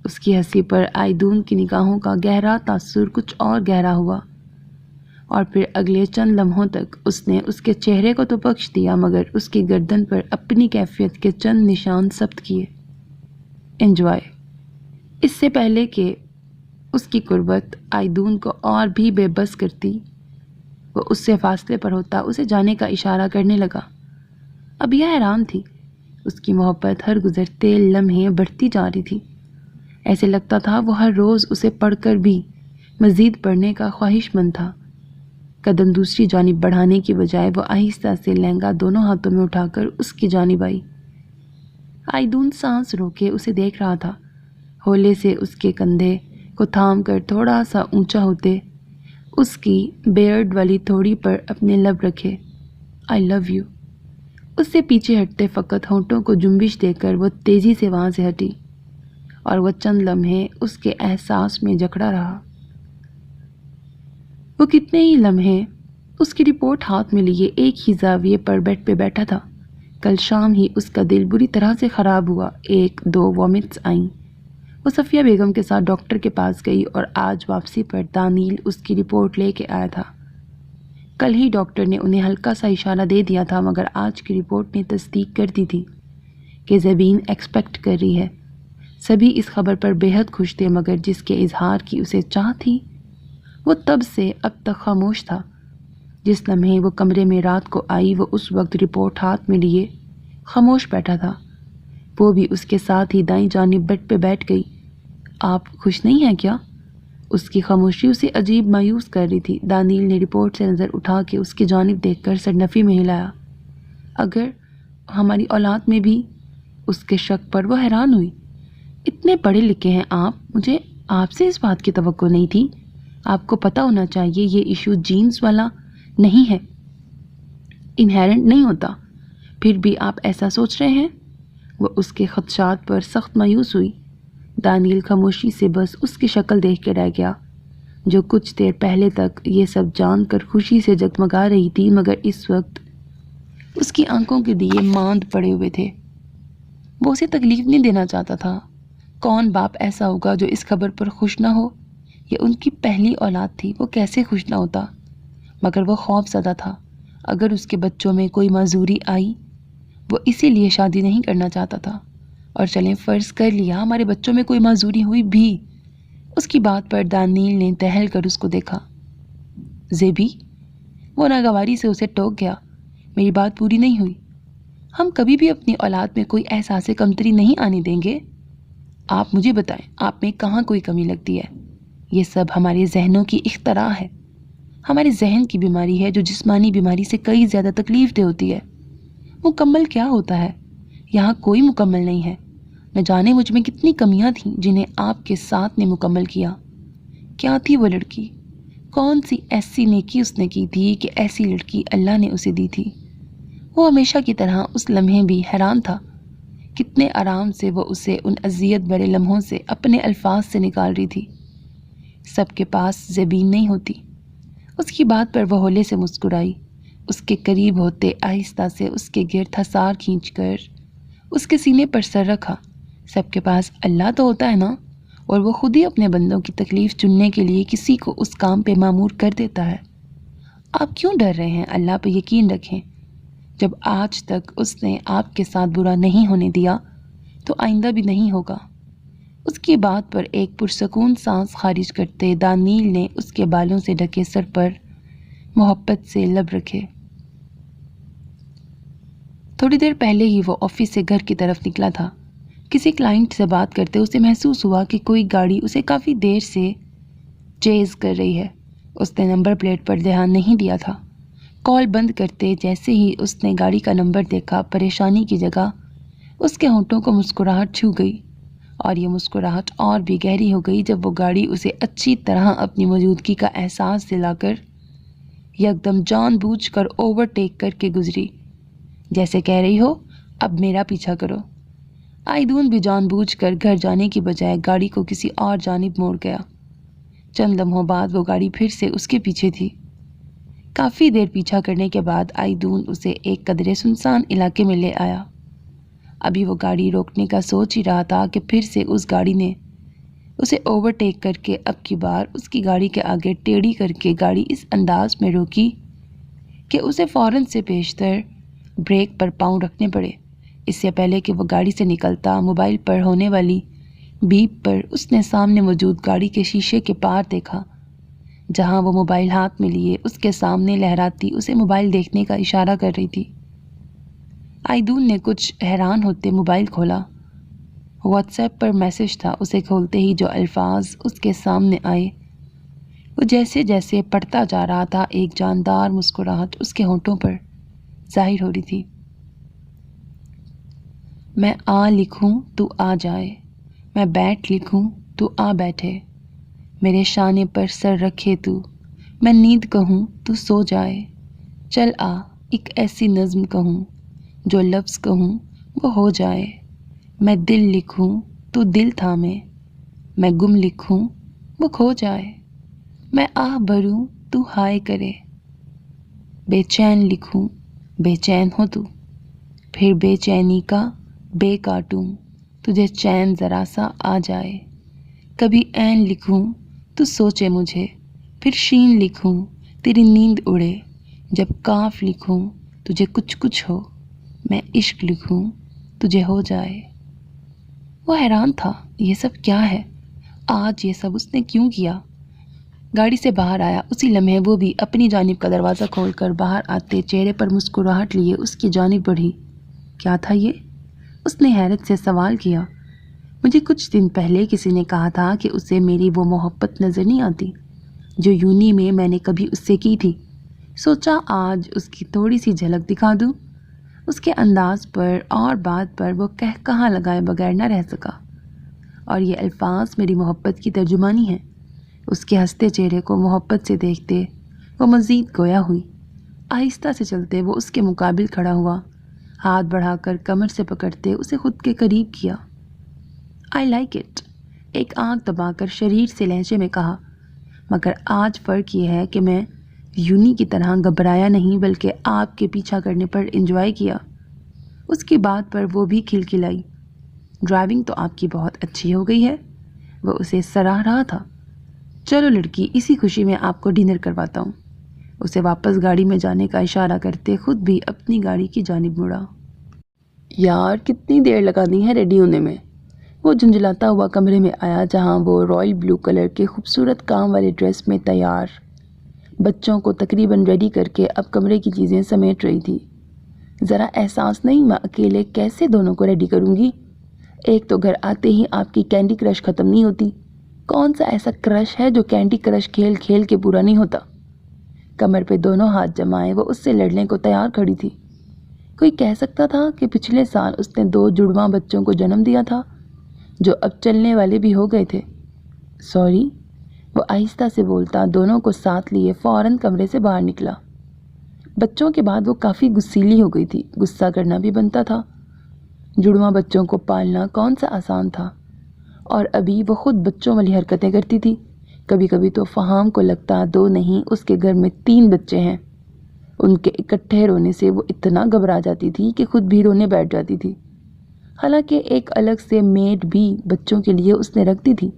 اس کی ہنسی پر آئیدون کی نگاہوں کا گہرا تاثر کچھ اور گہرا ہوا، اور پھر اگلے چند لمحوں تک اس نے اس کے چہرے کو تو بخش دیا مگر اس کی گردن پر اپنی کیفیت کے چند نشان ثبت کیے۔ انجوائے۔ اس سے پہلے کہ اس کی قربت آئیدون کو اور بھی بے بس کرتی، وہ اس سے فاصلے پر ہوتا اسے جانے کا اشارہ کرنے لگا۔ اب یہ حیران تھی، اس کی محبت ہر گزرتے لمحے بڑھتی جا رہی تھی۔ ایسے لگتا تھا وہ ہر روز اسے پڑھ کر بھی مزید پڑھنے کا خواہش مند تھا۔ قدم دوسری جانب بڑھانے کی بجائے وہ آہستہ سے لہنگا دونوں ہاتھوں میں اٹھا کر اس کی جانب آئی۔ آئیدون سانس روکے اسے دیکھ رہا تھا، ہولے سے اس کے کندھے کو تھام کر تھوڑا سا اونچا ہوتے اس کی بیئرڈ والی تھوڑی پر اپنے لب رکھے۔ آئی لو یو۔ اس سے پیچھے ہٹتے فقط ہونٹوں کو جنبش دے کر وہ تیزی سے وہاں سے ہٹی، اور وہ چند لمحے اس کے احساس میں جکڑا رہا۔ وہ کتنے ہی لمحے اس کی رپورٹ ہاتھ میں لیے ایک ہی زاویے پر بیڈ پہ بیٹھا تھا۔ کل شام ہی اس کا دل بری طرح سے خراب ہوا، 1-2 وامٹس آئیں۔ وہ صفیہ بیگم کے ساتھ ڈاکٹر کے پاس گئی اور آج واپسی پر دانیل اس کی رپورٹ لے کے آیا تھا۔ کل ہی ڈاکٹر نے انہیں ہلکا سا اشارہ دے دیا تھا مگر آج کی رپورٹ نے تصدیق کر دی تھی کہ زبین ایکسپیکٹ کر رہی ہے۔ سبھی اس خبر پر بے حد خوش تھے مگر جس کے اظہار کی اسے چاہ تھی وہ تب سے اب تک خاموش تھا۔ جس لمحے وہ کمرے میں رات کو آئی وہ اس وقت رپورٹ ہاتھ میں لیے خاموش بیٹھا تھا۔ وہ بھی اس کے ساتھ ہی دائیں جانب بیڈ پہ بیٹھ گئی۔ آپ خوش نہیں ہیں کیا؟ اس کی خاموشی اسے عجیب مایوس کر رہی تھی۔ دانیل نے رپورٹ سے نظر اٹھا کے اس کی جانب دیکھ کر سر نفی میں ہلایا۔ اگر ہماری اولاد میں بھی؟ اس کے شک پر وہ حیران ہوئی۔ اتنے پڑھے لکھے ہیں آپ، مجھے آپ سے اس بات کی توقع نہیں تھی۔ آپ کو پتہ ہونا چاہیے یہ ایشو جینز والا نہیں ہے، انہیرنٹ نہیں ہوتا، پھر بھی آپ ایسا سوچ رہے ہیں؟ وہ اس کے خدشات پر سخت مایوس ہوئی۔ دانیل خاموشی سے بس اس کی شکل دیکھ کے رہ گیا، جو کچھ دیر پہلے تک یہ سب جان کر خوشی سے جگمگا رہی تھی مگر اس وقت اس کی آنکھوں کے دیے ماند پڑے ہوئے تھے۔ وہ اسے تکلیف نہیں دینا چاہتا تھا۔ کون باپ ایسا ہوگا جو اس خبر پر خوش نہ ہو؟ یہ ان کی پہلی اولاد تھی، وہ کیسے خوش نہ ہوتا؟ مگر وہ خوف زدہ تھا، اگر اس کے بچوں میں کوئی معذوری آئی وہ اسی لیے شادی نہیں کرنا چاہتا تھا۔ اور چلیں فرض کر لیا ہمارے بچوں میں کوئی معذوری ہوئی بھی۔ اس کی بات پر دانیل نے دہل کر اس کو دیکھا۔ زیبی، وہ ناگواری سے اسے ٹوک گیا، میری بات پوری نہیں ہوئی۔ ہم کبھی بھی اپنی اولاد میں کوئی احساس کمتری نہیں آنے دیں گے۔ آپ مجھے بتائیں آپ میں کہاں کوئی کمی لگتی ہے؟ یہ سب ہمارے ذہنوں کی اختراع ہے، ہمارے ذہن کی بیماری ہے جو جسمانی بیماری سے کئی زیادہ تکلیف دہ ہوتی ہے۔ مکمل کیا ہوتا ہے؟ یہاں کوئی مکمل نہیں ہے۔ نہ جانے مجھ میں کتنی کمیاں تھیں جنہیں آپ کے ساتھ نے مکمل کیا۔ کیا تھی وہ لڑکی؟ کون سی ایسی نیکی اس نے کی تھی کہ ایسی لڑکی اللہ نے اسے دی تھی؟ وہ ہمیشہ کی طرح اس لمحے بھی حیران تھا، کتنے آرام سے وہ اسے ان اذیت بھرے لمحوں سے اپنے الفاظ سے نکال رہی تھی۔ سب کے پاس زبین نہیں ہوتی۔ اس کی بات پر وہ ہولے سے مسکرائی، اس کے قریب ہوتے آہستہ سے اس کے گرد حصار کھینچ کر اس کے سینے پر سر رکھا۔ سب کے پاس اللہ تو ہوتا ہے نا، اور وہ خود ہی اپنے بندوں کی تکلیف چننے کے لیے کسی کو اس کام پہ مامور کر دیتا ہے۔ آپ کیوں ڈر رہے ہیں؟ اللہ پہ یقین رکھیں، جب آج تک اس نے آپ کے ساتھ برا نہیں ہونے دیا تو آئندہ بھی نہیں ہوگا۔ اس کی بات پر ایک پرسکون سانس خارج کرتے دانیل نے اس کے بالوں سے ڈھکے سر پر محبت سے لب رکھے۔ تھوڑی دیر پہلے ہی وہ آفس سے گھر کی طرف نکلا تھا۔ کسی کلائنٹ سے بات کرتے اسے محسوس ہوا کہ کوئی گاڑی اسے کافی دیر سے چیز کر رہی ہے۔ اس نے نمبر پلیٹ پر دھیان نہیں دیا تھا۔ کال بند کرتے جیسے ہی اس نے گاڑی کا نمبر دیکھا، پریشانی کی جگہ اس کے ہونٹوں کو مسکراہٹ چھو گئی، اور یہ مسکراہٹ اور بھی گہری ہو گئی جب وہ گاڑی اسے اچھی طرح اپنی موجودگی کا احساس دلا کر یکدم جان بوجھ کر اوورٹیک کر کے گزری، جیسے کہہ رہی ہو اب میرا پیچھا کرو۔ آئیدون بھی جان بوجھ کر گھر جانے کی بجائے گاڑی کو کسی اور جانب موڑ گیا۔ چند لمحوں بعد وہ گاڑی پھر سے اس کے پیچھے تھی۔ کافی دیر پیچھا کرنے کے بعد آئیدون اسے ایک قدرے سنسان علاقے میں لے آیا۔ ابھی وہ گاڑی روکنے کا سوچ ہی رہا تھا کہ پھر سے اس گاڑی نے اسے اوورٹیک کر کے اب کی بار اس کی گاڑی کے آگے ٹیڑھی کر کے گاڑی اس انداز میں روکی کہ اسے فوراً سے پیشتر بریک پر پاؤں رکھنے پڑے۔ اس سے پہلے کہ وہ گاڑی سے نکلتا، موبائل پر ہونے والی بیپ پر اس نے سامنے موجود گاڑی کے شیشے کے پار دیکھا، جہاں وہ موبائل ہاتھ میں لیے اس کے سامنے لہراتی اسے موبائل دیکھنے کا اشارہ کر رہی تھی۔ آئیدون نے کچھ حیران ہوتے موبائل کھولا۔ واٹس ایپ پر میسج تھا۔ اسے کھولتے ہی جو الفاظ اس کے سامنے آئے وہ جیسے جیسے پڑھتا جا رہا تھا ایک جاندار مسکراہٹ اس کے ہونٹوں پر ظاہر ہو رہی تھی۔ میں آ لکھوں تو آ جائے، میں بیٹھ لکھوں تو آ بیٹھے، میرے شانے پر سر رکھے تو، میں نیند کہوں تو سو جائے، چل آ ایک ایسی نظم کہوں، جو لفظ کہوں وہ ہو جائے، میں دل لکھوں تو دل تھامے، میں گم لکھوں وہ کھو جائے، میں آہ بھروں تو ہائے کرے، بے چین لکھوں بے چین ہو تو، پھر بے چینی کا بے کاٹوں، تجھے چین ذرا سا آ جائے، کبھی عین لکھوں تو سوچے مجھے، پھر شین لکھوں تیری نیند اڑے، جب کاف لکھوں تجھے کچھ کچھ ہو، میں عشق لکھوں تجھے ہو جائے۔ وہ حیران تھا، یہ سب کیا ہے؟ آج یہ سب اس نے کیوں کیا؟ گاڑی سے باہر آیا، اسی لمحے وہ بھی اپنی جانب کا دروازہ کھول کر باہر آتے چہرے پر مسکراہٹ لیے اس کی جانب بڑھی۔ کیا تھا یہ؟ اس نے حیرت سے سوال کیا۔ مجھے کچھ دن پہلے کسی نے کہا تھا کہ اسے میری وہ محبت نظر نہیں آتی جو یونی میں میں نے کبھی اس سے کی تھی۔ سوچا آج اس کی تھوڑی سی جھلک دکھا دوں۔ اس کے انداز پر اور بات پر وہ کہاں لگائے بغیر نہ رہ سکا، اور یہ الفاظ میری محبت کی ترجمانی ہیں۔ اس کے ہنستے چہرے کو محبت سے دیکھتے وہ مزید گویا ہوئی۔ آہستہ سے چلتے وہ اس کے مقابل کھڑا ہوا، ہاتھ بڑھا کر کمر سے پکڑتے اسے خود کے قریب کیا۔ آئی لائک اٹ، ایک آنکھ دبا کر شریر سے لہجے میں کہا، مگر آج فرق یہ ہے کہ میں یونی کی طرح گھبرایا نہیں بلکہ آپ کے پیچھا کرنے پر انجوائے کیا۔ اس کی بات پر وہ بھی کھلکھلائی۔ ڈرائیونگ تو آپ کی بہت اچھی ہو گئی ہے، وہ اسے سراہ رہا تھا۔ چلو لڑکی، اسی خوشی میں آپ کو ڈنر کرواتا ہوں۔ اسے واپس گاڑی میں جانے کا اشارہ کرتے خود بھی اپنی گاڑی کی جانب مڑا۔ یار کتنی دیر لگا دی ہے ریڈی ہونے میں؟ وہ جھنجھلاتا ہوا کمرے میں آیا جہاں وہ رائل بلو کلر کے خوبصورت کام والے ڈریس میں تیار بچوں کو تقریباً ریڈی کر کے اب کمرے کی چیزیں سمیٹ رہی تھی۔ ذرا احساس نہیں میں اکیلے کیسے دونوں کو ریڈی کروں گی؟ ایک تو گھر آتے ہی آپ کی کینڈی کرش ختم نہیں ہوتی۔ کون سا ایسا کرش ہے جو کینڈی کرش کھیل کھیل کے پورا نہیں ہوتا؟ کمر پہ دونوں ہاتھ جمائے وہ اس سے لڑنے کو تیار کھڑی تھی۔ کوئی کہہ سکتا تھا کہ پچھلے سال اس نے 2 جڑواں بچوں کو جنم دیا تھا جو اب چلنے والے بھی ہو گئے تھے۔ سوری، وہ آہستہ سے بولتا دونوں کو ساتھ لیے فوراً کمرے سے باہر نکلا۔ بچوں کے بعد وہ کافی غصیلی ہو گئی تھی، غصہ کرنا بھی بنتا تھا۔ جڑواں بچوں کو پالنا کون سا آسان تھا، اور ابھی وہ خود بچوں والی حرکتیں کرتی تھی۔ کبھی کبھی تو فہام کو لگتا 2 نہیں اس کے گھر میں 3 بچے ہیں۔ ان کے اکٹھے رونے سے وہ اتنا گھبرا جاتی تھی کہ خود بھی رونے بیٹھ جاتی تھی۔ حالانکہ ایک الگ سے میڈ بھی بچوں کے لیے اس نے رکھ دی تھی۔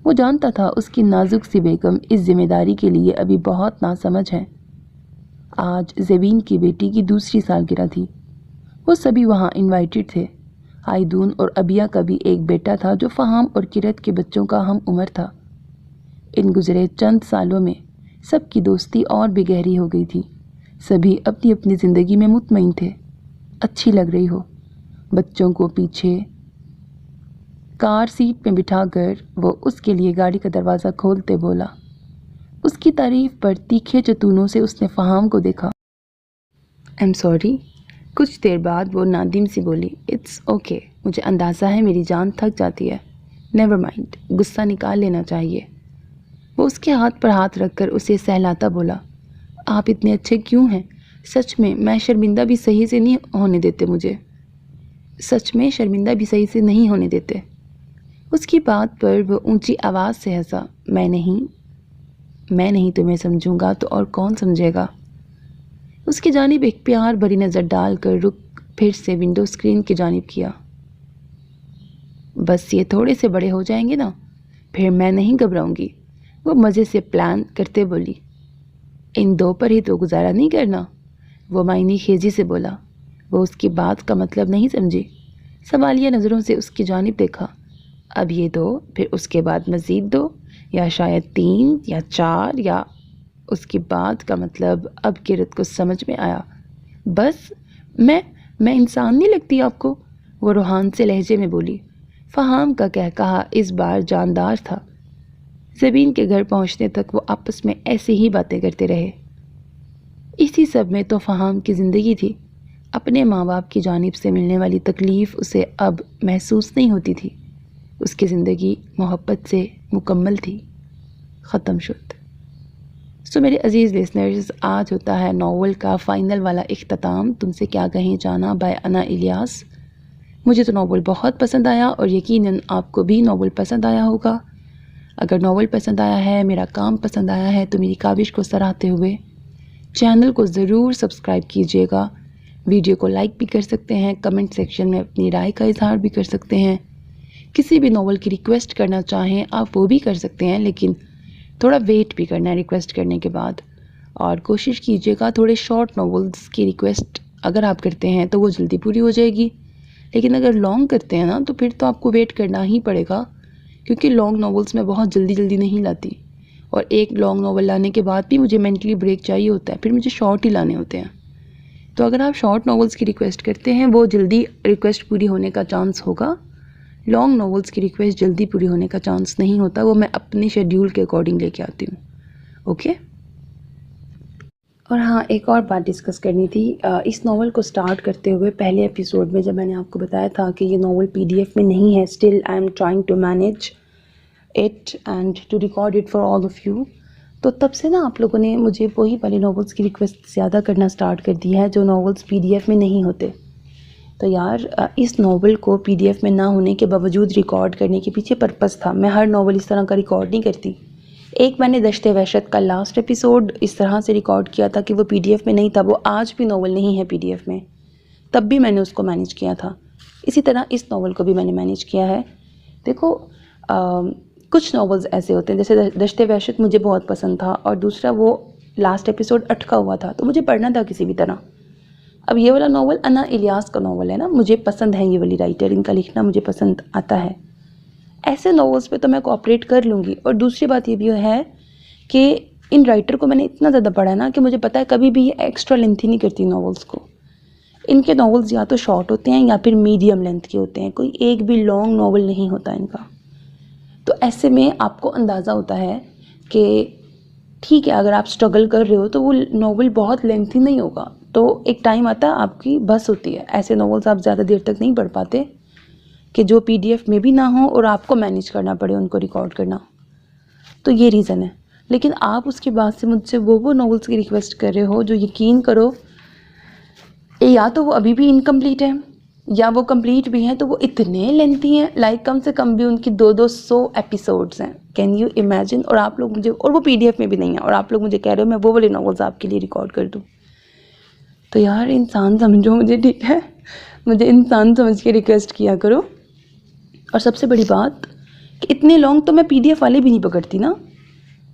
وہ جانتا تھا اس کی نازک سی بیگم اس ذمہ داری کے لیے ابھی بہت ناسمجھ ہے۔ آج زبین کی بیٹی کی دوسری سالگرہ تھی۔ وہ سبھی وہاں انوائٹڈ تھے۔ آئیدون اور ابیہ کا بھی ایک بیٹا تھا جو فہام اور کرت کے بچوں کا ہم عمر تھا۔ ان گزرے چند سالوں میں سب کی دوستی اور بھی گہری ہو گئی تھی۔ سبھی اپنی اپنی زندگی میں مطمئن تھے۔ اچھی لگ رہی ہو۔ بچوں کو پیچھے کار سیٹ میں بٹھا کر وہ اس کے لیے گاڑی کا دروازہ کھولتے بولا۔ اس کی تعریف پر تیکھے چتونوں سے اس نے فہام کو دیکھا۔ "I'm sorry." کچھ دیر بعد وہ نادم سی بولی، "It's okay. مجھے اندازہ ہے میری جان تھک جاتی ہے۔ Never mind. غصہ نکال لینا چاہیے." وہ اس کے ہاتھ پر ہاتھ رکھ کر اسے سہلاتا بولا، "آپ اتنے اچھے کیوں ہیں؟ سچ میں شرمندہ بھی صحیح سے نہیں ہونے دیتے مجھے۔ سچ میں شرمندہ بھی صحیح سے نہیں ہونے دیتے." اس کی بات پر وہ اونچی آواز سے ہنسا، میں نہیں تمہیں سمجھوں گا تو اور کون سمجھے گا؟ اس کی جانب ایک پیار بھری نظر ڈال کر رخ پھر سے ونڈو اسکرین کی جانب کیا۔ بس یہ تھوڑے سے بڑے ہو جائیں گے نا، پھر میں نہیں گھبراؤں گی۔ وہ مزے سے پلان کرتے بولی، ان دو پر ہی تو گزارا نہیں کرنا۔ وہ معنی خیزی سے بولا۔ وہ اس کی بات کا مطلب نہیں سمجھی۔ سوالیہ نظروں سے اس کی جانب دیکھا۔ اب یہ دو، پھر اس کے بعد مزید دو، یا شاید 3 یا 4 یا اس کی بات کا مطلب اب کرت کو سمجھ میں آیا۔ بس میں انسان نہیں لگتی آپ کو؟ وہ روحان سے لہجے میں بولی۔ فہام کا کہا اس بار جاندار تھا۔ زبین کے گھر پہنچنے تک وہ آپس میں ایسے ہی باتیں کرتے رہے۔ اسی سب میں تو فہام کی زندگی تھی۔ اپنے ماں باپ کی جانب سے ملنے والی تکلیف اسے اب محسوس نہیں ہوتی تھی۔ اس کی زندگی محبت سے مکمل تھی، ختم شد۔ میرے عزیز لسنرز، آج ہوتا ہے ناول کا فائنل والا اختتام، تم سے کیا کہیں جانا بائی انا الیاس۔ مجھے تو ناول بہت پسند آیا اور یقیناً آپ کو بھی ناول پسند آیا ہوگا۔ اگر ناول پسند آیا ہے، میرا کام پسند آیا ہے، تو میری کاوش کو سراہتے ہوئے چینل کو ضرور سبسکرائب کیجیے گا۔ ویڈیو کو لائک بھی کر سکتے ہیں، کمنٹ سیکشن میں اپنی رائے کا اظہار بھی کر سکتے ہیں۔ کسی بھی ناول کی ریکویسٹ کرنا چاہیں آپ وہ بھی کر سکتے ہیں، لیکن تھوڑا ویٹ بھی کرنا ہے ریکویسٹ کرنے کے بعد۔ اور کوشش کیجیے گا تھوڑے شارٹ ناولز کی ریکویسٹ اگر آپ کرتے ہیں تو وہ جلدی پوری ہو جائے گی، لیکن اگر لانگ کرتے ہیں نا تو پھر تو آپ کو ویٹ کرنا ہی پڑے گا، کیونکہ لانگ ناولز میں بہت جلدی نہیں لاتی، اور ایک لانگ ناول لانے کے بعد بھی مجھے مینٹلی بریک چاہیے ہوتا ہے، پھر مجھے شارٹ ہی لانے ہوتے ہیں۔ تو اگر آپ شارٹ ناولز کی ریکویسٹ کرتے ہیں وہ جلدی ریکویسٹ پوری ہونے کا چانس ہوگا۔ لانگ ناولز کی ریکویسٹ جلدی پوری ہونے کا چانس نہیں ہوتا، وہ میں اپنی شیڈیول کے اکارڈنگ لے کے آتی ہوں، اوکے۔ اور ہاں، ایک اور بات ڈسکس کرنی تھی۔ اس ناول کو سٹارٹ کرتے ہوئے پہلے ایپیسوڈ میں جب میں نے آپ کو بتایا تھا کہ یہ ناول PDF میں نہیں ہے، still I am trying to manage it and to record it for all of you, تو تب سے نا آپ لوگوں نے مجھے وہی والی ناولز کی ریکویسٹ زیادہ کرنا سٹارٹ کر دی ہے جو ناولز PDF میں نہیں ہوتے۔ تو یار، اس ناول کو PDF میں نہ ہونے کے باوجود ریکارڈ کرنے کے پیچھے پرپس تھا۔ میں ہر ناول اس طرح کا ریکارڈ نہیں کرتی۔ ایک میں نے دشت وحشت کا لاسٹ ایپیسوڈ اس طرح سے ریکارڈ کیا تھا کہ وہ PDF میں نہیں تھا، وہ آج بھی ناول نہیں ہے PDF میں، تب بھی میں نے اس کو مینیج کیا تھا۔ اسی طرح اس ناول کو بھی میں نے مینیج کیا ہے۔ دیکھو، کچھ ناولز ایسے ہوتے ہیں، جیسے دشت وحشت مجھے بہت پسند تھا، اور دوسرا وہ لاسٹ ایپیسوڈ اٹکا ہوا تھا، تو مجھے پڑھنا تھا کسی بھی طرح۔ اب یہ والا ناول انا الیاس کا ناول ہے نا، مجھے پسند ہے یہ والی رائٹر، ان کا لکھنا مجھے پسند آتا ہے۔ ایسے ناولز پہ تو میں کوآپریٹ کر لوں گی۔ اور دوسری بات یہ بھی ہے کہ ان رائٹر کو میں نے اتنا زیادہ پڑھا ہے نا کہ مجھے پتہ ہے کبھی بھی یہ ایکسٹرا لینتھی نہیں کرتی ناولز کو۔ ان کے ناولز یا تو شارٹ ہوتے ہیں یا پھر میڈیم لینتھ کے ہوتے ہیں، کوئی ایک بھی لانگ ناول نہیں ہوتا ان کا۔ تو ایسے میں آپ کو اندازہ ہوتا ہے کہ ٹھیک ہے، اگر آپ سٹرگل کر رہے ہو تو وہ ناول بہت لینتھی نہیں ہوگا، تو ایک ٹائم آتا ہے آپ کی بس ہوتی ہے۔ ایسے ناولز آپ زیادہ دیر تک نہیں پڑھ پاتے کہ جو PDF میں بھی نہ ہوں اور آپ کو مینیج کرنا پڑے ان کو ریکارڈ کرنا، تو یہ ریزن ہے۔ لیکن آپ اس کے بعد سے مجھ سے وہ ناولز کی ریکویسٹ کر رہے ہو جو یقین کرو یا تو وہ ابھی بھی انکمپلیٹ ہیں یا وہ کمپلیٹ بھی ہیں، تو وہ اتنے لینتھی ہیں، لائک کم سے کم بھی ان کی 200 ایپیسوڈز ہیں، کین یو امیجن؟ اور آپ لوگ مجھے، اور وہ PDF میں بھی نہیں ہیں، اور آپ لوگ مجھے کہہ رہے ہو میں وہ والے ناولز آپ کے لیے ریکارڈ کر دوں۔ تو یار، انسان سمجھو مجھے، ٹھیک ہے؟ مجھے انسان سمجھ کے ریکویسٹ کیا کرو۔ اور سب سے بڑی بات کہ اتنے لانگ تو میں PDF والے بھی نہیں پکڑتی نا،